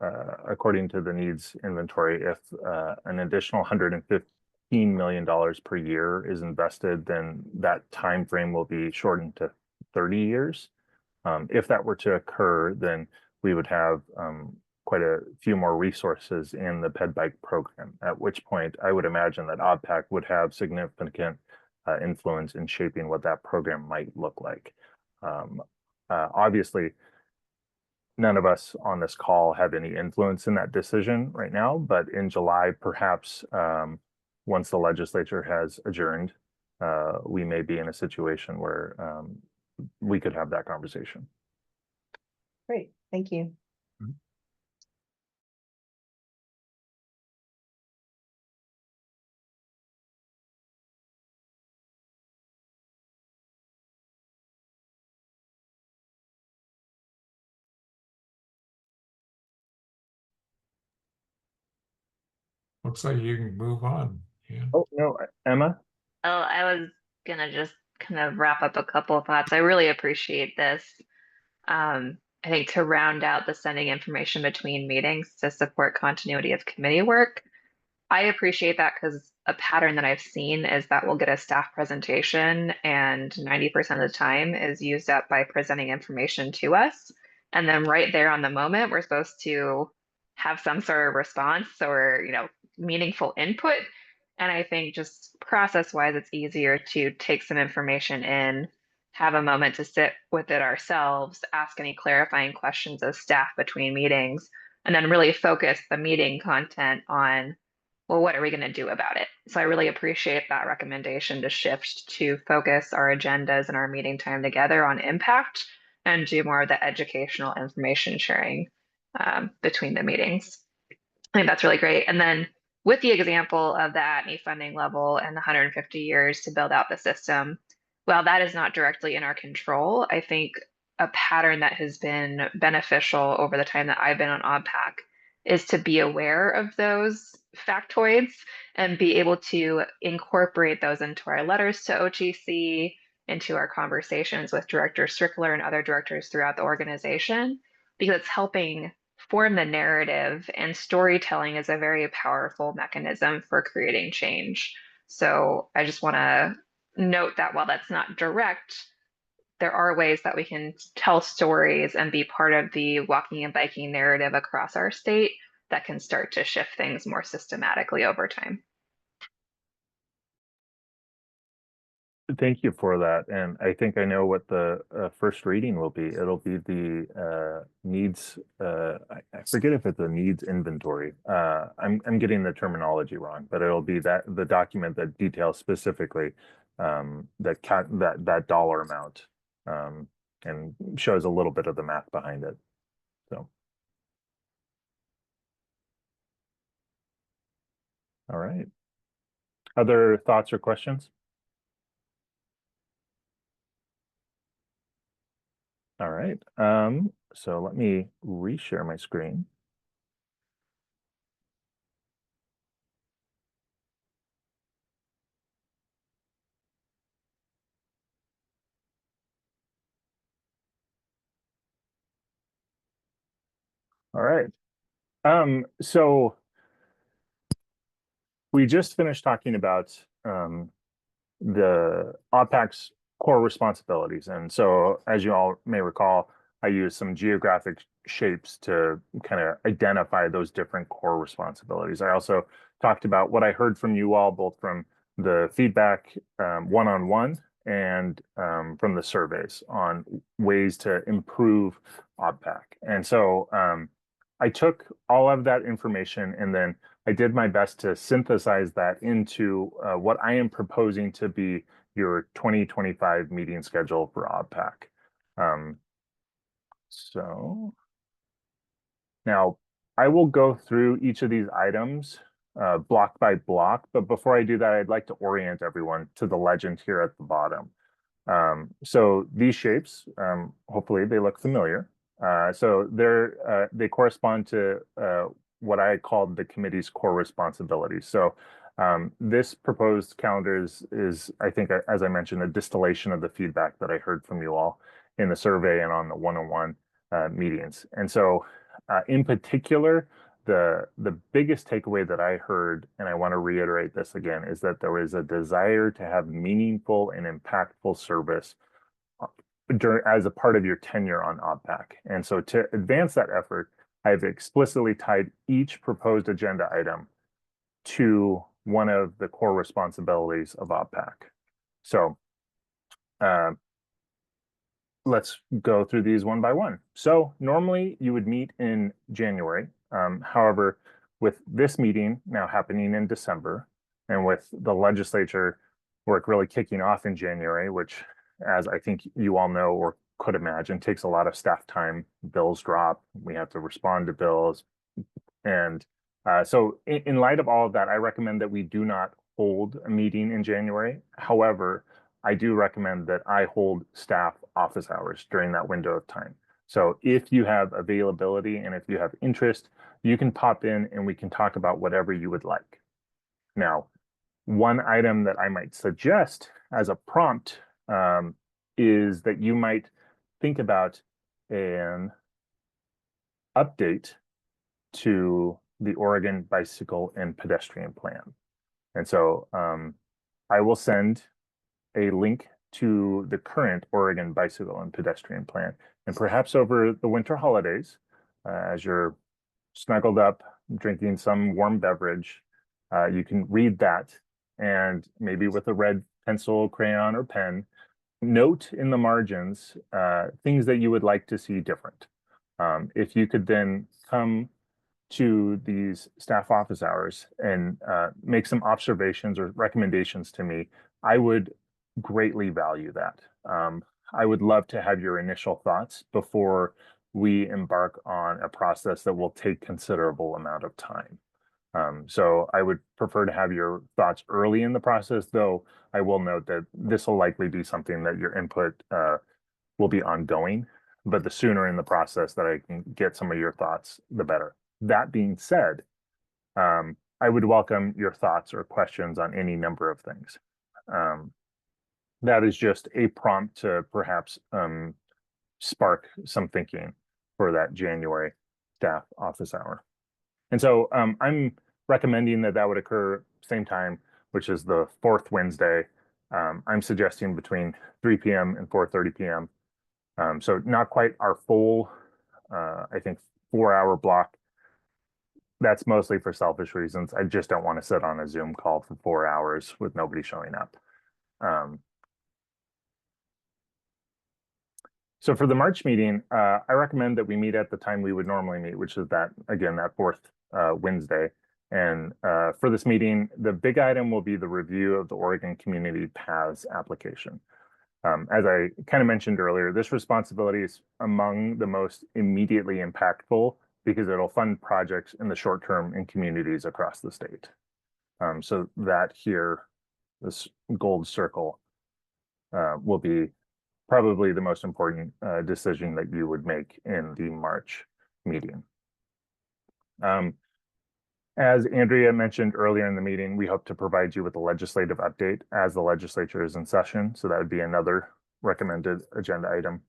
according to the needs inventory, if an additional $115 million per year is invested, then that time frame will be shortened to 30 years. If that were to occur, then we would have quite a few more resources in the ped bike program, at which point I would imagine that OBPAC would have significant influence in shaping what that program might look like. Obviously, none of us on this call have any influence in that decision right now, but in July, perhaps once the legislature has adjourned, we may be in a situation where we could have that conversation. Great, thank you. Looks like you can move on. Yeah. Oh, no, Emma? Oh, I was gonna just kind of wrap up a couple of thoughts. I really appreciate this. I think to round out the sending information between meetings to support continuity of committee work, I appreciate that because a pattern that I've seen is that we'll get a staff presentation and 90% of the time is used up by presenting information to us. And then right there on the moment, we're supposed to have some sort of response or, meaningful input. And I think just process-wise, it's easier to take some information in, have a moment to sit with it ourselves, ask any clarifying questions of staff between meetings, and then really focus the meeting content on, well, what are we going to do about it? So I really appreciate that recommendation to shift to focus our agendas and our meeting time together on impact and do more of the educational information sharing between the meetings. I think that's really great. And then with the example of the ATNI funding level and the 150 years to build out the system, while that is not directly in our control, I think a pattern that has been beneficial over the time that I've been on OBPAC is to be aware of those factoids and be able to incorporate those into our letters to OTC, into our conversations with Director Strickler and other directors throughout the organization, because it's helping form the narrative, and storytelling is a very powerful mechanism for creating change. So I just want to note that while that's not direct, there are ways that we can tell stories and be part of the walking and biking narrative across our state that can start to shift things more systematically over time. Thank you for that. And I think I know what the first reading will be. It'll be the needs, I forget if it's a needs inventory. I'm getting the terminology wrong, but it'll be the document that details specifically that dollar amount and shows a little bit of the math behind it. So. All right. Other thoughts or questions? All right, so let me reshare my screen. All right, so we just finished talking about the OBPAC's core responsibilities. And so as you all may recall, I used some geographic shapes to kind of identify those different core responsibilities. I also talked about what I heard from you all, both from the feedback one-on-one and from the surveys on ways to improve OBPAC. And so I took all of that information and then I did my best to synthesize that into what I am proposing to be your 2025 meeting schedule for OBPAC. So now I will go through each of these items block by block, but before I do that, I'd like to orient everyone to the legend here at the bottom. So these shapes, hopefully they look familiar. So they correspond to what I called the committee's core responsibilities. So this proposed calendar is, I think, as I mentioned, a distillation of the feedback that I heard from you all in the survey and on the one-on-one meetings. And so in particular, the biggest takeaway that I heard, and I want to reiterate this again, is that there is a desire to have meaningful and impactful service as a part of your tenure on OBPAC. And so to advance that effort, I've explicitly tied each proposed agenda item to one of the core responsibilities of OBPAC. So let's go through these one by one. So normally you would meet in January. However, with this meeting now happening in December, and with the legislature work really kicking off in January, which as I think you all know or could imagine, takes a lot of staff time. Bills drop, we have to respond to bills. And so in light of all of that, I recommend that we do not hold a meeting in January. However, I do recommend that I hold staff office hours during that window of time. So if you have availability and if you have interest, you can pop in and we can talk about whatever you would like. Now, one item that I might suggest as a prompt is that you might think about an update to the Oregon Bicycle and Pedestrian Plan. And so I will send a link to the current Oregon Bicycle and Pedestrian Plan. And perhaps over the winter holidays, as you're snuggled up, drinking some warm beverage, you can read that and maybe with a red pencil, crayon, or pen, note in the margins things that you would like to see different. If you could then come to these staff office hours and make some observations or recommendations to me, I would greatly value that. I would love to have your initial thoughts before we embark on a process that will take considerable amount of time. So I would prefer to have your thoughts early in the process, though I will note that this will likely be something that your input will be ongoing, but the sooner in the process that I can get some of your thoughts, the better. That being said, I would welcome your thoughts or questions on any number of things. That is just a prompt to perhaps spark some thinking for that January staff office hour. And so I'm recommending that that would occur same time, which is the fourth Wednesday. I'm suggesting between 3 p.m. and 4:30 p.m. So not quite our full, I think, 4-hour block. That's mostly for selfish reasons. I just don't want to sit on a Zoom call for 4 hours with nobody showing up. So for the March meeting, I recommend that we meet at the time we would normally meet, which is that, again, that fourth Wednesday. And for this meeting, the big item will be the review of the Oregon Community Paths application. As I kind of mentioned earlier, this responsibility is among the most immediately impactful because it'll fund projects in the short term in communities across the state. So that here, this gold circle, will be probably the most important decision that you would make in the March meeting. As Andrea mentioned earlier in the meeting, we hope to provide you with a legislative update as the legislature is in session. So that would be another recommended agenda item.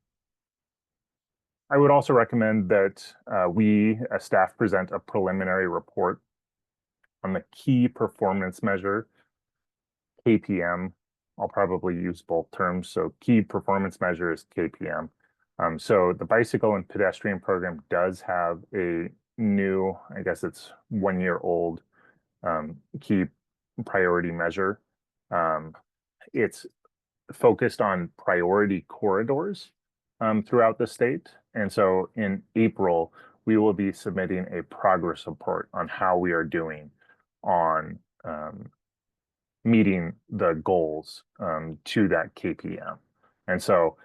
I would also recommend that we, as staff, present a preliminary report on the key performance measure, KPM. I'll probably use both terms. So key performance measure is KPM. So the bicycle and pedestrian program does have a new, I guess it's 1 year old, key priority measure. It's focused on priority corridors throughout the state. And so in April, we will be submitting a progress report on how we are doing on meeting the goals to that KPM. And so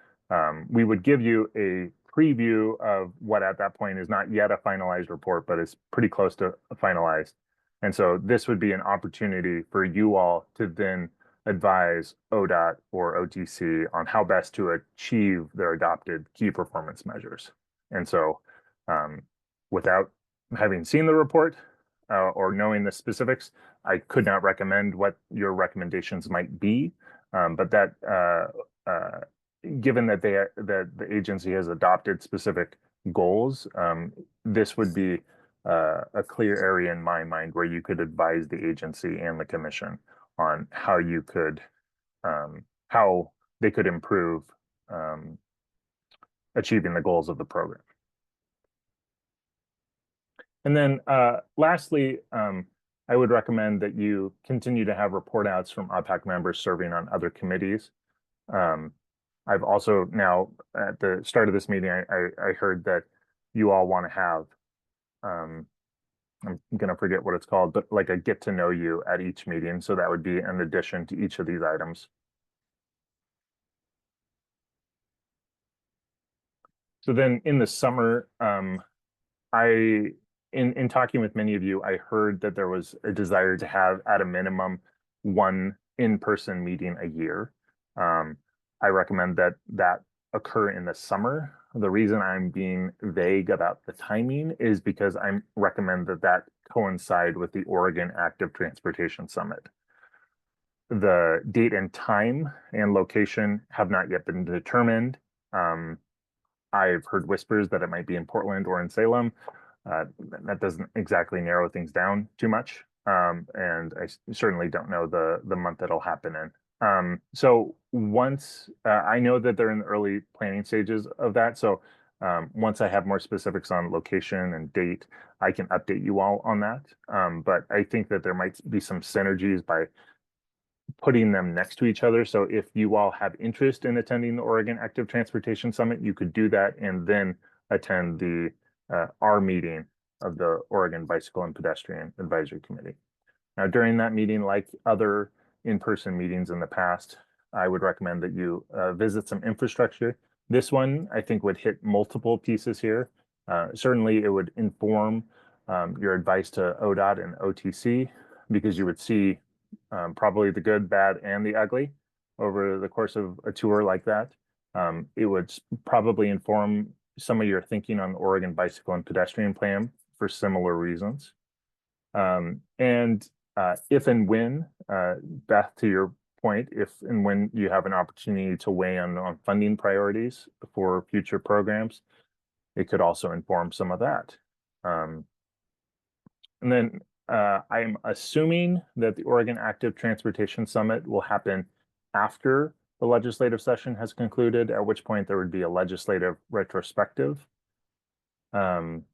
we would give you a preview of what at that point is not yet a finalized report, but is pretty close to finalized. And so this would be an opportunity for you all to then advise ODOT or OTC on how best to achieve their adopted key performance measures. And so without having seen the report or knowing the specifics, I could not recommend what your recommendations might be, but that given that that the agency has adopted specific goals, this would be a clear area in my mind where you could advise the agency and the commission on how you could, how they could improve achieving the goals of the program. And then lastly, I would recommend that you continue to have report outs from OBPAC members serving on other committees. I've also now, at the start of this meeting, I heard that you all want to have, I'm going to forget what it's called, but like a get to know you at each meeting. So that would be an addition to each of these items. So then in the summer, in talking with many of you, I heard that there was a desire to have at a minimum one in-person meeting a year. I recommend that occur in the summer. The reason I'm being vague about the timing is because I recommend that coincide with the Oregon Active Transportation Summit. The date and time and location have not yet been determined. I've heard whispers that it might be in Portland or in Salem. That doesn't exactly narrow things down too much. And I certainly don't know the month that'll happen in. So once I know that they're in the early planning stages of that. So once I have more specifics on location and date, I can update you all on that. But I think that there might be some synergies by putting them next to each other. So if you all have interest in attending the Oregon Active Transportation Summit, you could do that and then attend the our meeting of the Oregon Bicycle and Pedestrian Advisory Committee. Now, during that meeting, like other in-person meetings in the past, I would recommend that you visit some infrastructure. This one, I think, would hit multiple pieces here. Certainly, it would inform your advice to ODOT and OTC, because you would see probably the good, bad, and the ugly over the course of a tour like that. It would probably inform some of your thinking on the Oregon Bicycle and Pedestrian Plan for similar reasons. If and when, Beth, to your point, if and when you have an opportunity to weigh in on funding priorities for future programs, it could also inform some of that. And then I'm assuming that the Oregon Active Transportation Summit will happen after the legislative session has concluded, at which point there would be a legislative retrospective. And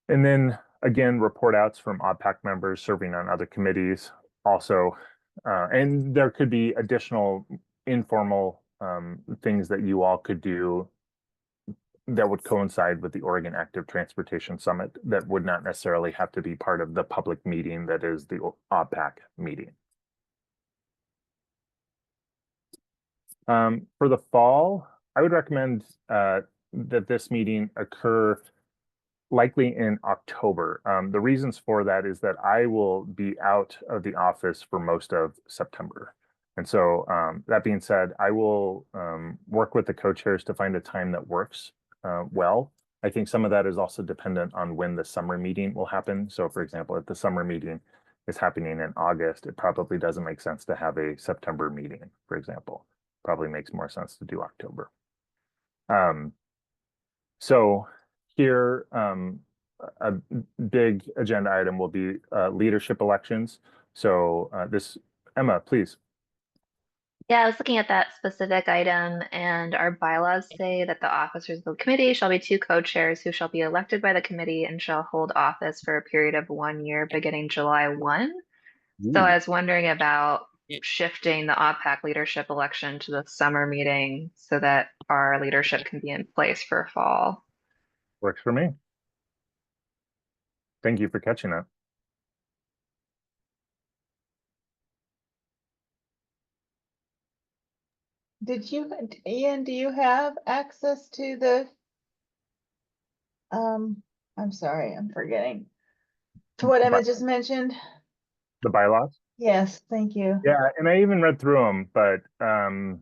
then again, report outs from OBPAC members serving on other committees also. And there could be additional informal things that you all could do that would coincide with the Oregon Active Transportation Summit that would not necessarily have to be part of the public meeting that is the OBPAC meeting. For the fall, I would recommend that this meeting occur likely in October. The reasons for that is that I will be out of the office for most of September. And so that being said, I will work with the co-chairs to find a time that works well. I think some of that is also dependent on when the summer meeting will happen. So for example, if the summer meeting is happening in August, it probably doesn't make sense to have a September meeting, for example. Probably makes more sense to do October. So here, a big agenda item will be leadership elections. So Emma, please. Yeah, I was looking at that specific item, and our bylaws say that the officers of the committee shall be 2 co-chairs who shall be elected by the committee and shall hold office for a period of 1 year beginning July 1. So I was wondering about shifting the OBPAC leadership election to the summer meeting so that our leadership can be in place for fall. Works for me. Thank you for catching that. Ian, do you have access to the, I'm sorry, I'm forgetting. To what Emma just mentioned? The bylaws? Yes, thank you. Yeah, and I even read through them, but that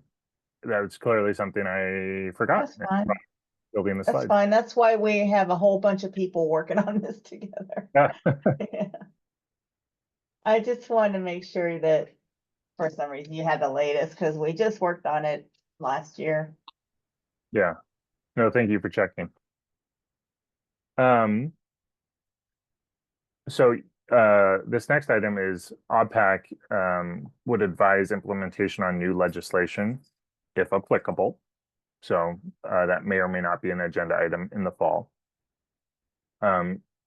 was clearly something I forgot. That's fine. It'll be in the That's slides. fine. That's why we have a whole bunch of people working on this together. Yeah. Yeah. I just wanted to make sure that for some reason you had the latest, because we just worked on it last year. Yeah. No, thank you for checking. So this next item is OBPAC would advise implementation on new legislation, if applicable. So that may or may not be an agenda item in the fall.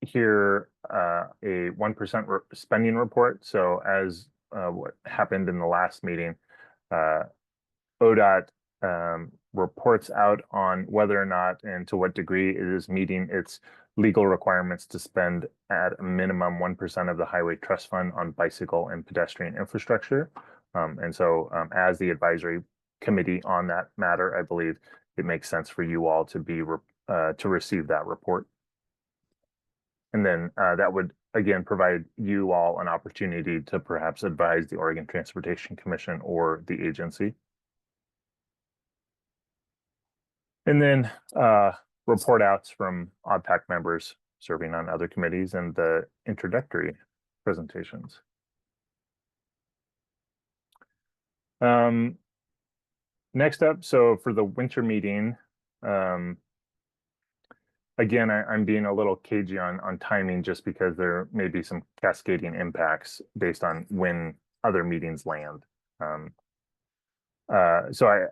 Here, a 1% spending report. So as what happened in the last meeting, ODOT reports out on whether or not and to what degree it is meeting its legal requirements to spend at a minimum 1% of the highway trust fund on bicycle and pedestrian infrastructure. And so as the advisory committee on that matter, I believe it makes sense for you all to be to receive that report. And then that would again provide you all an opportunity to perhaps advise the Oregon Transportation Commission or the agency. And then report outs from OBPAC members serving on other committees and the introductory presentations. Next up, so for the winter meeting, again, I'm being a little cagey on timing just because there may be some cascading impacts based on when other meetings land. So I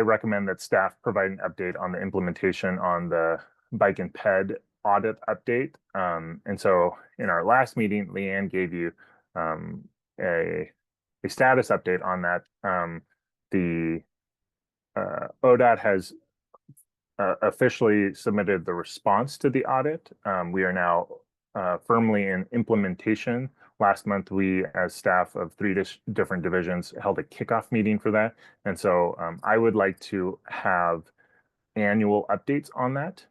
recommend that staff provide an update on the implementation on the bike and ped audit update. And so in our last meeting, Leanne gave you a status update on that. The ODOT has officially submitted the response to the audit. We are now firmly in implementation. Last month, we, as staff of 3 different divisions, held a kickoff meeting for that. And so I would like to have annual updates on that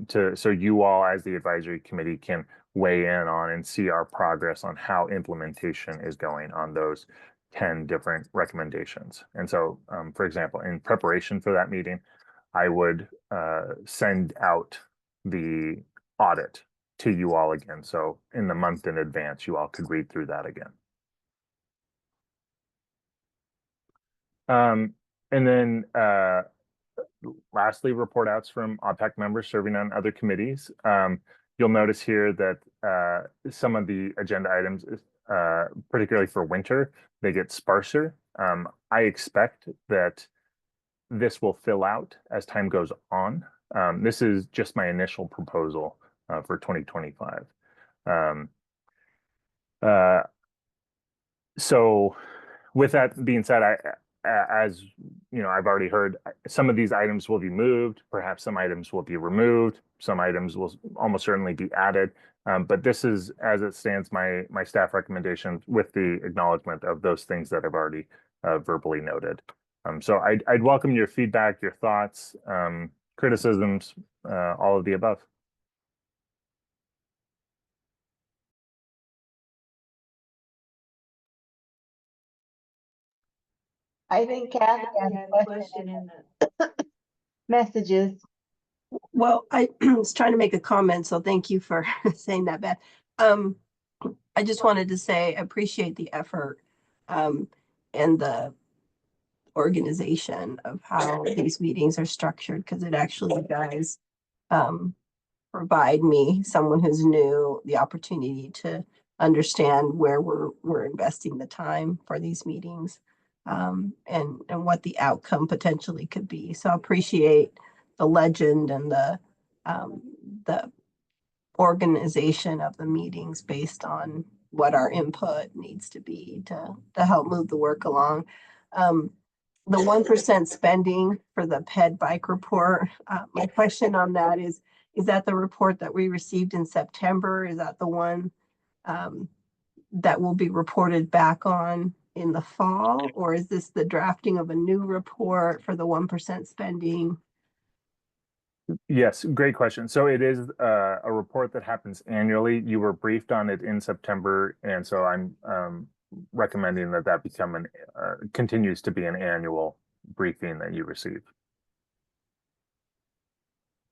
so you all as the advisory committee can weigh in on and see our progress on how implementation is going on those 10 different recommendations. And so, for example, in preparation for that meeting, I would send out the audit to you all again. So in the month in advance, you all could read through that again. And then lastly, report outs from OBPAC members serving on other committees. You'll notice here that some of the agenda items, particularly for winter, they get sparser. I expect that this will fill out as time goes on. This is just my initial proposal for 2025. So with that being said, as you know, I've already heard some of these items will be moved, perhaps some items will be removed, some items will almost certainly be added. But this is, as it stands, my staff recommendation with the acknowledgement of those things that I've already verbally noted. So I'd welcome your feedback, your thoughts, criticisms, all of the above. I think Kathy has a question in the messages. Well, I was trying to make a comment, so thank you for saying that, Beth. I just wanted to say I appreciate the effort and the organization of how these meetings are structured, because it actually does provide me, someone who's new, the opportunity to understand where we're investing the time for these meetings, and what the outcome potentially could be. So I appreciate the legend and the organization of the meetings based on what our input needs to be to help move the work along. The 1% spending for the PED bike report, my question on that is that the report that we received in September? Is that the one that will be reported back on in the fall? Or is this the drafting of a new report for the 1% spending? Yes, great question. So it is a report that happens annually. You were briefed on it in September, and so I'm recommending that become continues to be an annual briefing that you receive.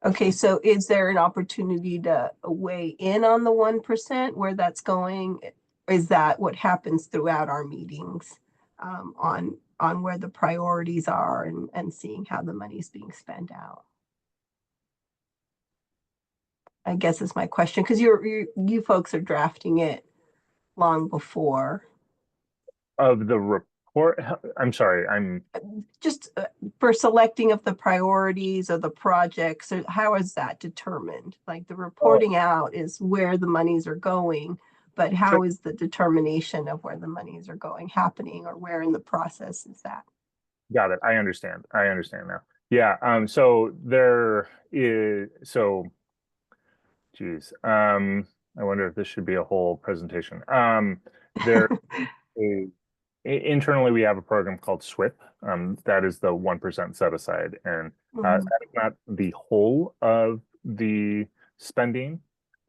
Okay, so is there an opportunity to weigh in on the 1%, where that's going? Is that what happens throughout our meetings on where the priorities are and seeing how the money is being spent out? I guess is my question, because you folks are drafting it long before. Of the report, I'm sorry, I'm just for selecting of the priorities of the projects. So how is that determined? Like the reporting out is where the monies are going, but how is the determination of where the monies are going happening, or where in the process is that? Got it. I understand now. Yeah. So there is, geez, I wonder if this should be a whole presentation. There is internally, we have a program called SWIP. That is the 1% set aside, and that is not the whole of the spending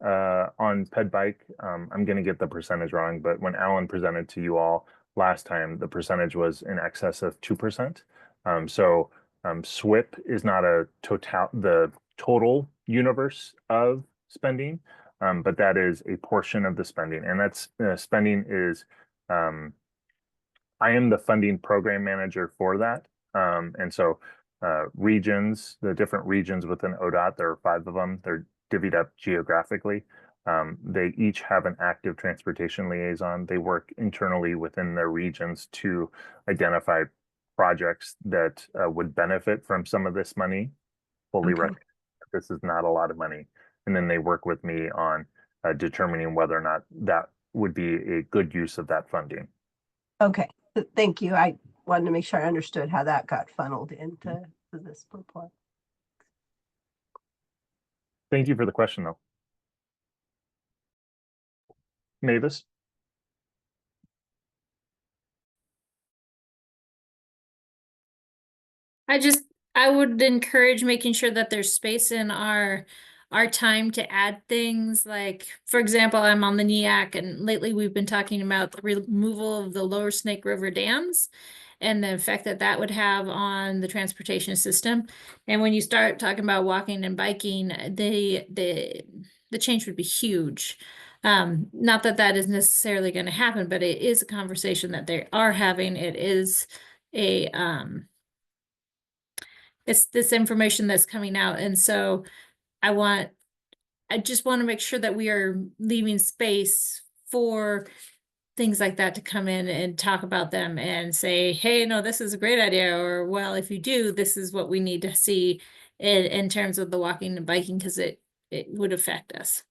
on Ped Bike. I'm going to get the percentage wrong, but when Alan presented to you all last time, the percentage was in excess of 2%. So SWIP is not the total universe of spending, but that is a portion of the spending, and that's spending is. I am the funding program manager for that. And so regions, the different regions within ODOT, there are 5 of them. They're divvied up geographically. They each have an active transportation liaison. They work internally within their regions to identify projects that would benefit from some of this money. Fully recognize that this is not a lot of money. And then they work with me on determining whether or not that would be a good use of that funding. Okay, thank you. I wanted to make sure I understood how that got funneled into this report. Thank you for the question, though. Mavis? I would encourage making sure that there's space in our time to add things. Like, for example, I'm on the NEAC, and lately we've been talking about the removal of the lower Snake River dams and the effect that that would have on the transportation system. And when you start talking about walking and biking, the change would be huge. Not that that is necessarily going to happen, but it is a conversation that they are having. It is a it's this information that's coming out. And so I just want to make sure that we are leaving space for things like that to come in and talk about them and say, hey, no, this is a great idea. Or, well, if you do, this is what we need to see in terms of the walking and biking, because it would affect us.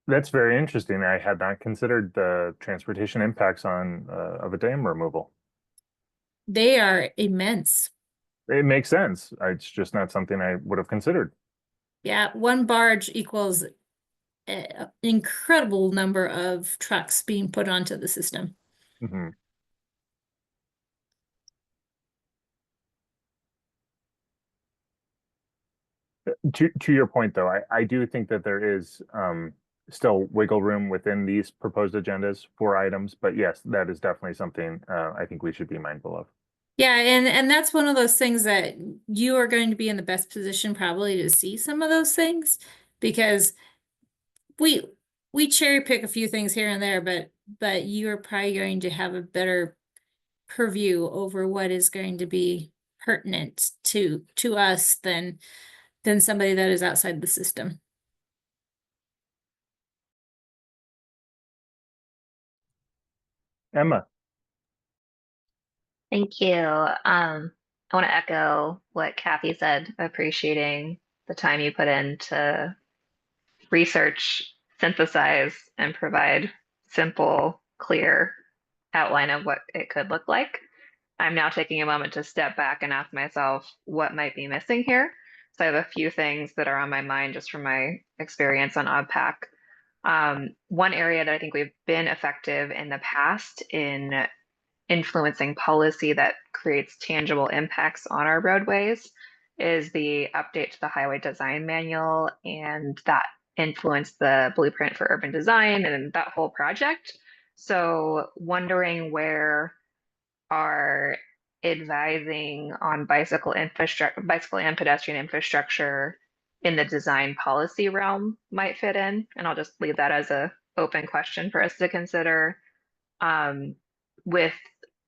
That's very interesting. I had not considered the transportation impacts of a dam removal. They are immense. It makes sense. It's just not something I would have considered. Yeah, one barge equals an incredible number of trucks being put onto the system. Mm-hmm. To your point, though, I do think that there is still wiggle room within these proposed agendas for items, but yes, that is definitely something I think we should be mindful of. Yeah, and that's one of those things that you are going to be in the best position probably to see some of those things, because we cherry pick a few things here and there, but you are probably going to have a better purview over what is going to be pertinent to us than somebody that is outside the system. Emma. Thank you. I want to echo what Kathy said, appreciating the time you put in to research, synthesize, and provide simple, clear outline of what it could look like. I'm now taking a moment to step back and ask myself what might be missing here. So I have a few things that are on my mind just from my experience on OBPAC. One area that I think we've been effective in the past in influencing policy that creates tangible impacts on our roadways is the update to the highway design manual, and that influenced the blueprint for urban design and that whole project. So wondering where our advising on bicycle and pedestrian infrastructure in the design policy realm might fit in. And I'll just leave that as an open question for us to consider. With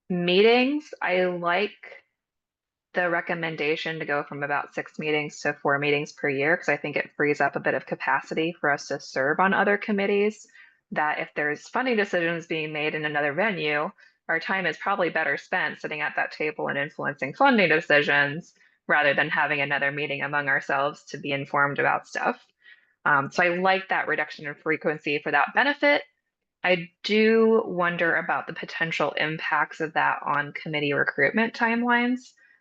meetings, I like the recommendation to go from about 6 meetings to 4 meetings per year, because I think it frees up a bit of capacity for us to serve on other committees, that if there's funding decisions being made in another venue, our time is probably better spent sitting at that table and influencing funding decisions rather than having another meeting among ourselves to be informed about stuff. So I like that reduction in frequency for that benefit. I do wonder about the potential impacts of that on committee recruitment timelines.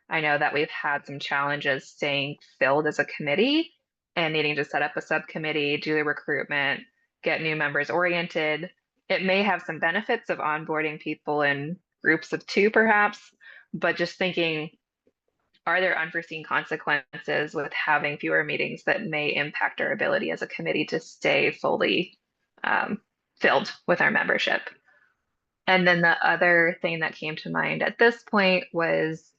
I know that we've had some challenges staying filled as a committee and needing to set up a subcommittee, do the recruitment, get new members oriented, it may have some benefits of onboarding people in groups of 2 perhaps, but just thinking, are there unforeseen consequences with having fewer meetings that may impact our ability as a committee to stay fully filled with our membership? And then the other thing that came to mind at this point was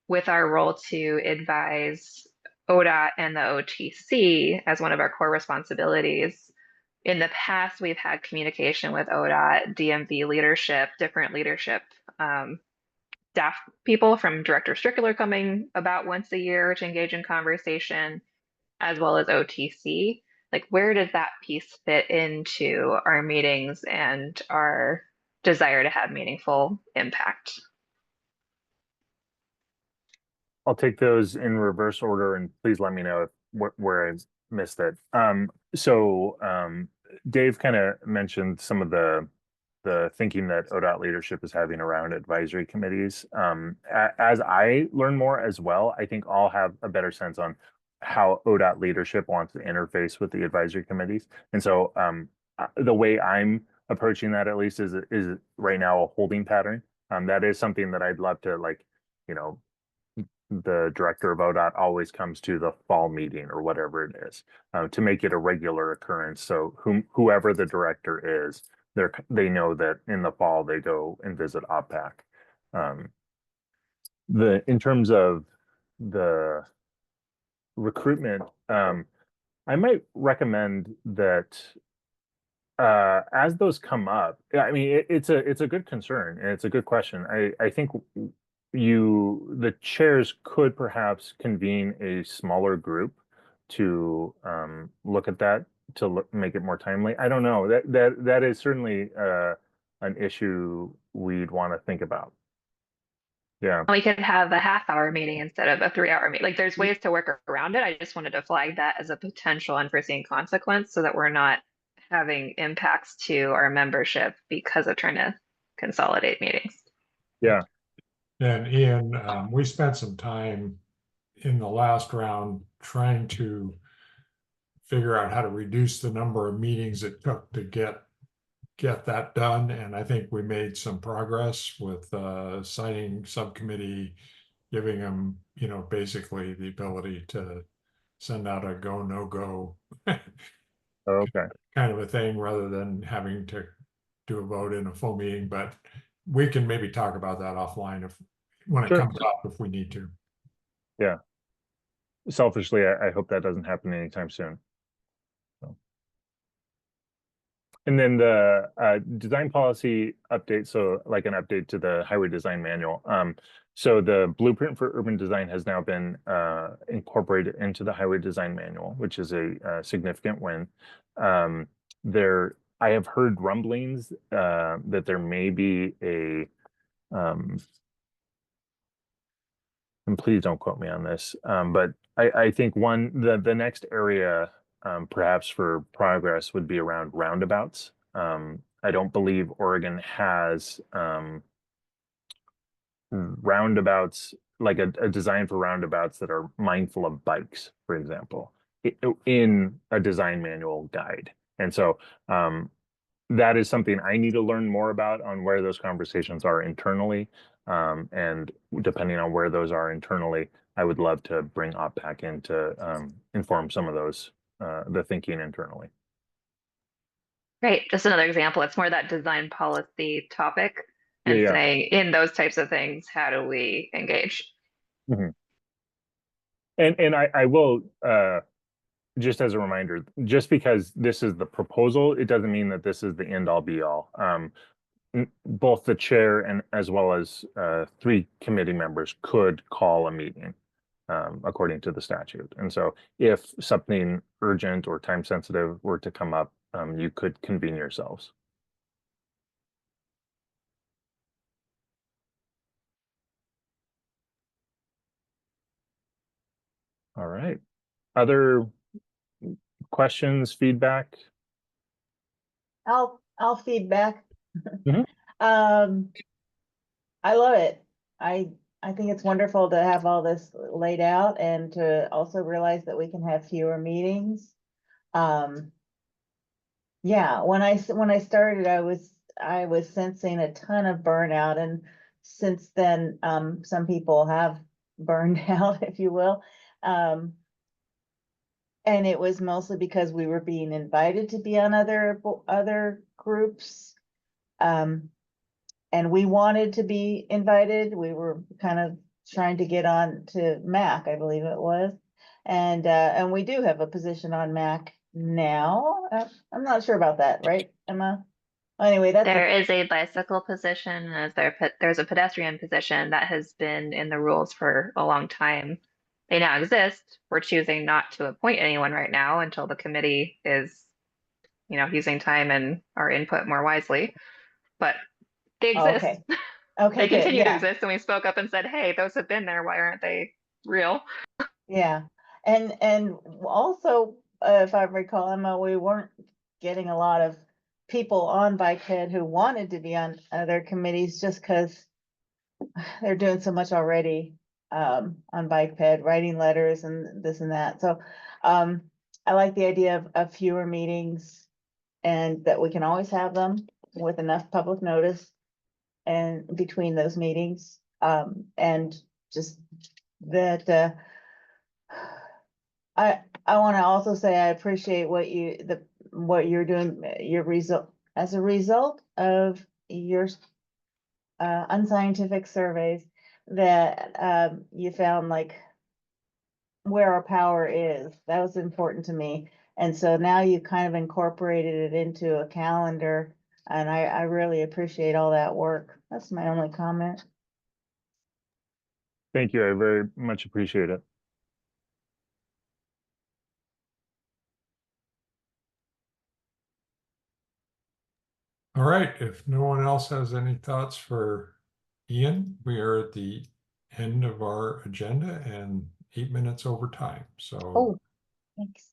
with our role to advise ODOT and the OTC as one of our core responsibilities. In the past, we've had communication with ODOT, DMV leadership, different leadership staff people from Director Strickler coming about once a year to engage in conversation, as well as OTC. Like, where does that piece fit into our meetings and our desire to have meaningful impact? I'll take those in reverse order, and please let me know if where I missed it. Dave kind of mentioned some of the thinking that ODOT leadership is having around advisory committees. As I learn more as well, I think I'll have a better sense on how ODOT leadership wants to interface with the advisory committees. And so the way I'm approaching that, at least, is right now a holding pattern. That is something that I'd love to, like, you know, the director of ODOT always comes to the fall meeting or whatever it is, to make it a regular occurrence. So whoever the director is, they know that in the fall they go and visit OBPAC. In terms of the recruitment, I might recommend that as those come up, I mean, it's a good concern and it's a good question. I think the chairs could perhaps convene a smaller group to look at that, to make it more timely. I don't know. That is certainly an issue we'd want to think about. Yeah. We could have a half-hour meeting instead of a 3-hour meeting. Like, there's ways to work around it. I just wanted to flag that as a potential unforeseen consequence so that we're not having impacts to our membership because of trying to consolidate meetings. Yeah. And Ian, we spent some time in the last round trying to figure out how to reduce the number of meetings it took to get that done. And I think we made some progress with citing subcommittee, giving them, basically the ability to send out a go, no go Okay. kind of a thing, rather than having to do a vote in a full meeting. But we can maybe talk about that offline when it Sure. comes up, if we need to. Yeah. Selfishly, I hope that doesn't happen anytime soon. So. And then the design policy update, so like an update to the highway design manual. So the blueprint for urban design has now been incorporated into the highway design manual, which is a significant win. I have heard rumblings that there may be a and please don't quote me on this, but I think the next area perhaps for progress would be around roundabouts. I don't believe Oregon has roundabouts, like a design for roundabouts that are mindful of bikes, for example, in a design manual guide. And so that is something I need to learn more about, on where those conversations are internally. And depending on where those are internally, I would love to bring OBPAC in to inform some of those, the thinking internally. Great. Just another example. It's more that design policy topic and Yeah. saying, in those types of things, how do we engage? Mm-hmm. And I will, just as a reminder, just because this is the proposal, it doesn't mean that this is the end all be all. Both the chair and as well as 3 committee members could call a meeting according to the statute. And so if something urgent or time sensitive were to come up, you could convene yourselves. All right. Other questions, feedback? I'll feedback. Mhm. I love it. I think it's wonderful to have all this laid out and to also realize that we can have fewer meetings. Yeah, when I started, I was sensing a ton of burnout, and since then, some people have burned out, if you will. And it was mostly because we were being invited to be on other groups. And we wanted to be invited. We were kind of trying to get on to MAC, I believe it was. And we do have a position on MAC now. I'm not sure about that, right, Emma? Anyway, that's There is a bicycle position, as there's a pedestrian position that has been in the rules for a long time. They now exist. We're choosing not to appoint anyone right now until the committee is, using time and our input more wisely. But they Oh, exist. okay. Okay, They good. continue to Yeah. exist, and we spoke up and said, "Hey, those have been there. Why aren't they real?" Yeah. And also, if I recall, Emma, we weren't getting a lot of people on Bikehead who wanted to be on other committees just because they're doing so much already on Bikehead, writing letters and this and that. So I like the idea of fewer meetings, and that we can always have them with enough public notice and between those meetings. And just that I want to also say I appreciate what you're doing, your result as a result of your unscientific surveys, that you found like where our power is. That was important to me. And so now you kind of incorporated it into a calendar, and I really appreciate all that work. That's my only comment. Thank you. I very much appreciate it. All right, if no one else has any thoughts for Ian, we are at the end of our agenda and 8 minutes over time. So Oh, thanks.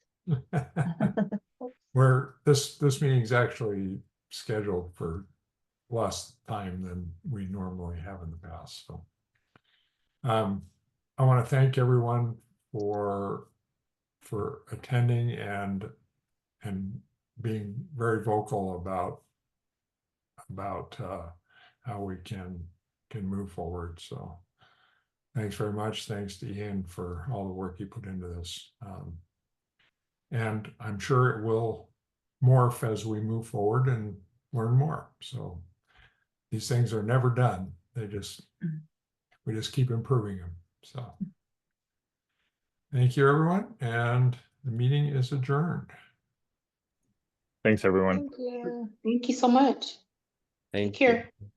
this meeting is actually scheduled for less time than we normally have in the past. So I want to thank everyone for attending and being very vocal about how we can move forward. So thanks very much. Thanks to Ian for all the work he put into this. And I'm sure it will morph as we move forward and learn more. So these things are never done. We just keep improving them. So thank you, everyone. And the meeting is adjourned. Thanks, everyone. Thank you. Thank you so much. Thank Take care. you.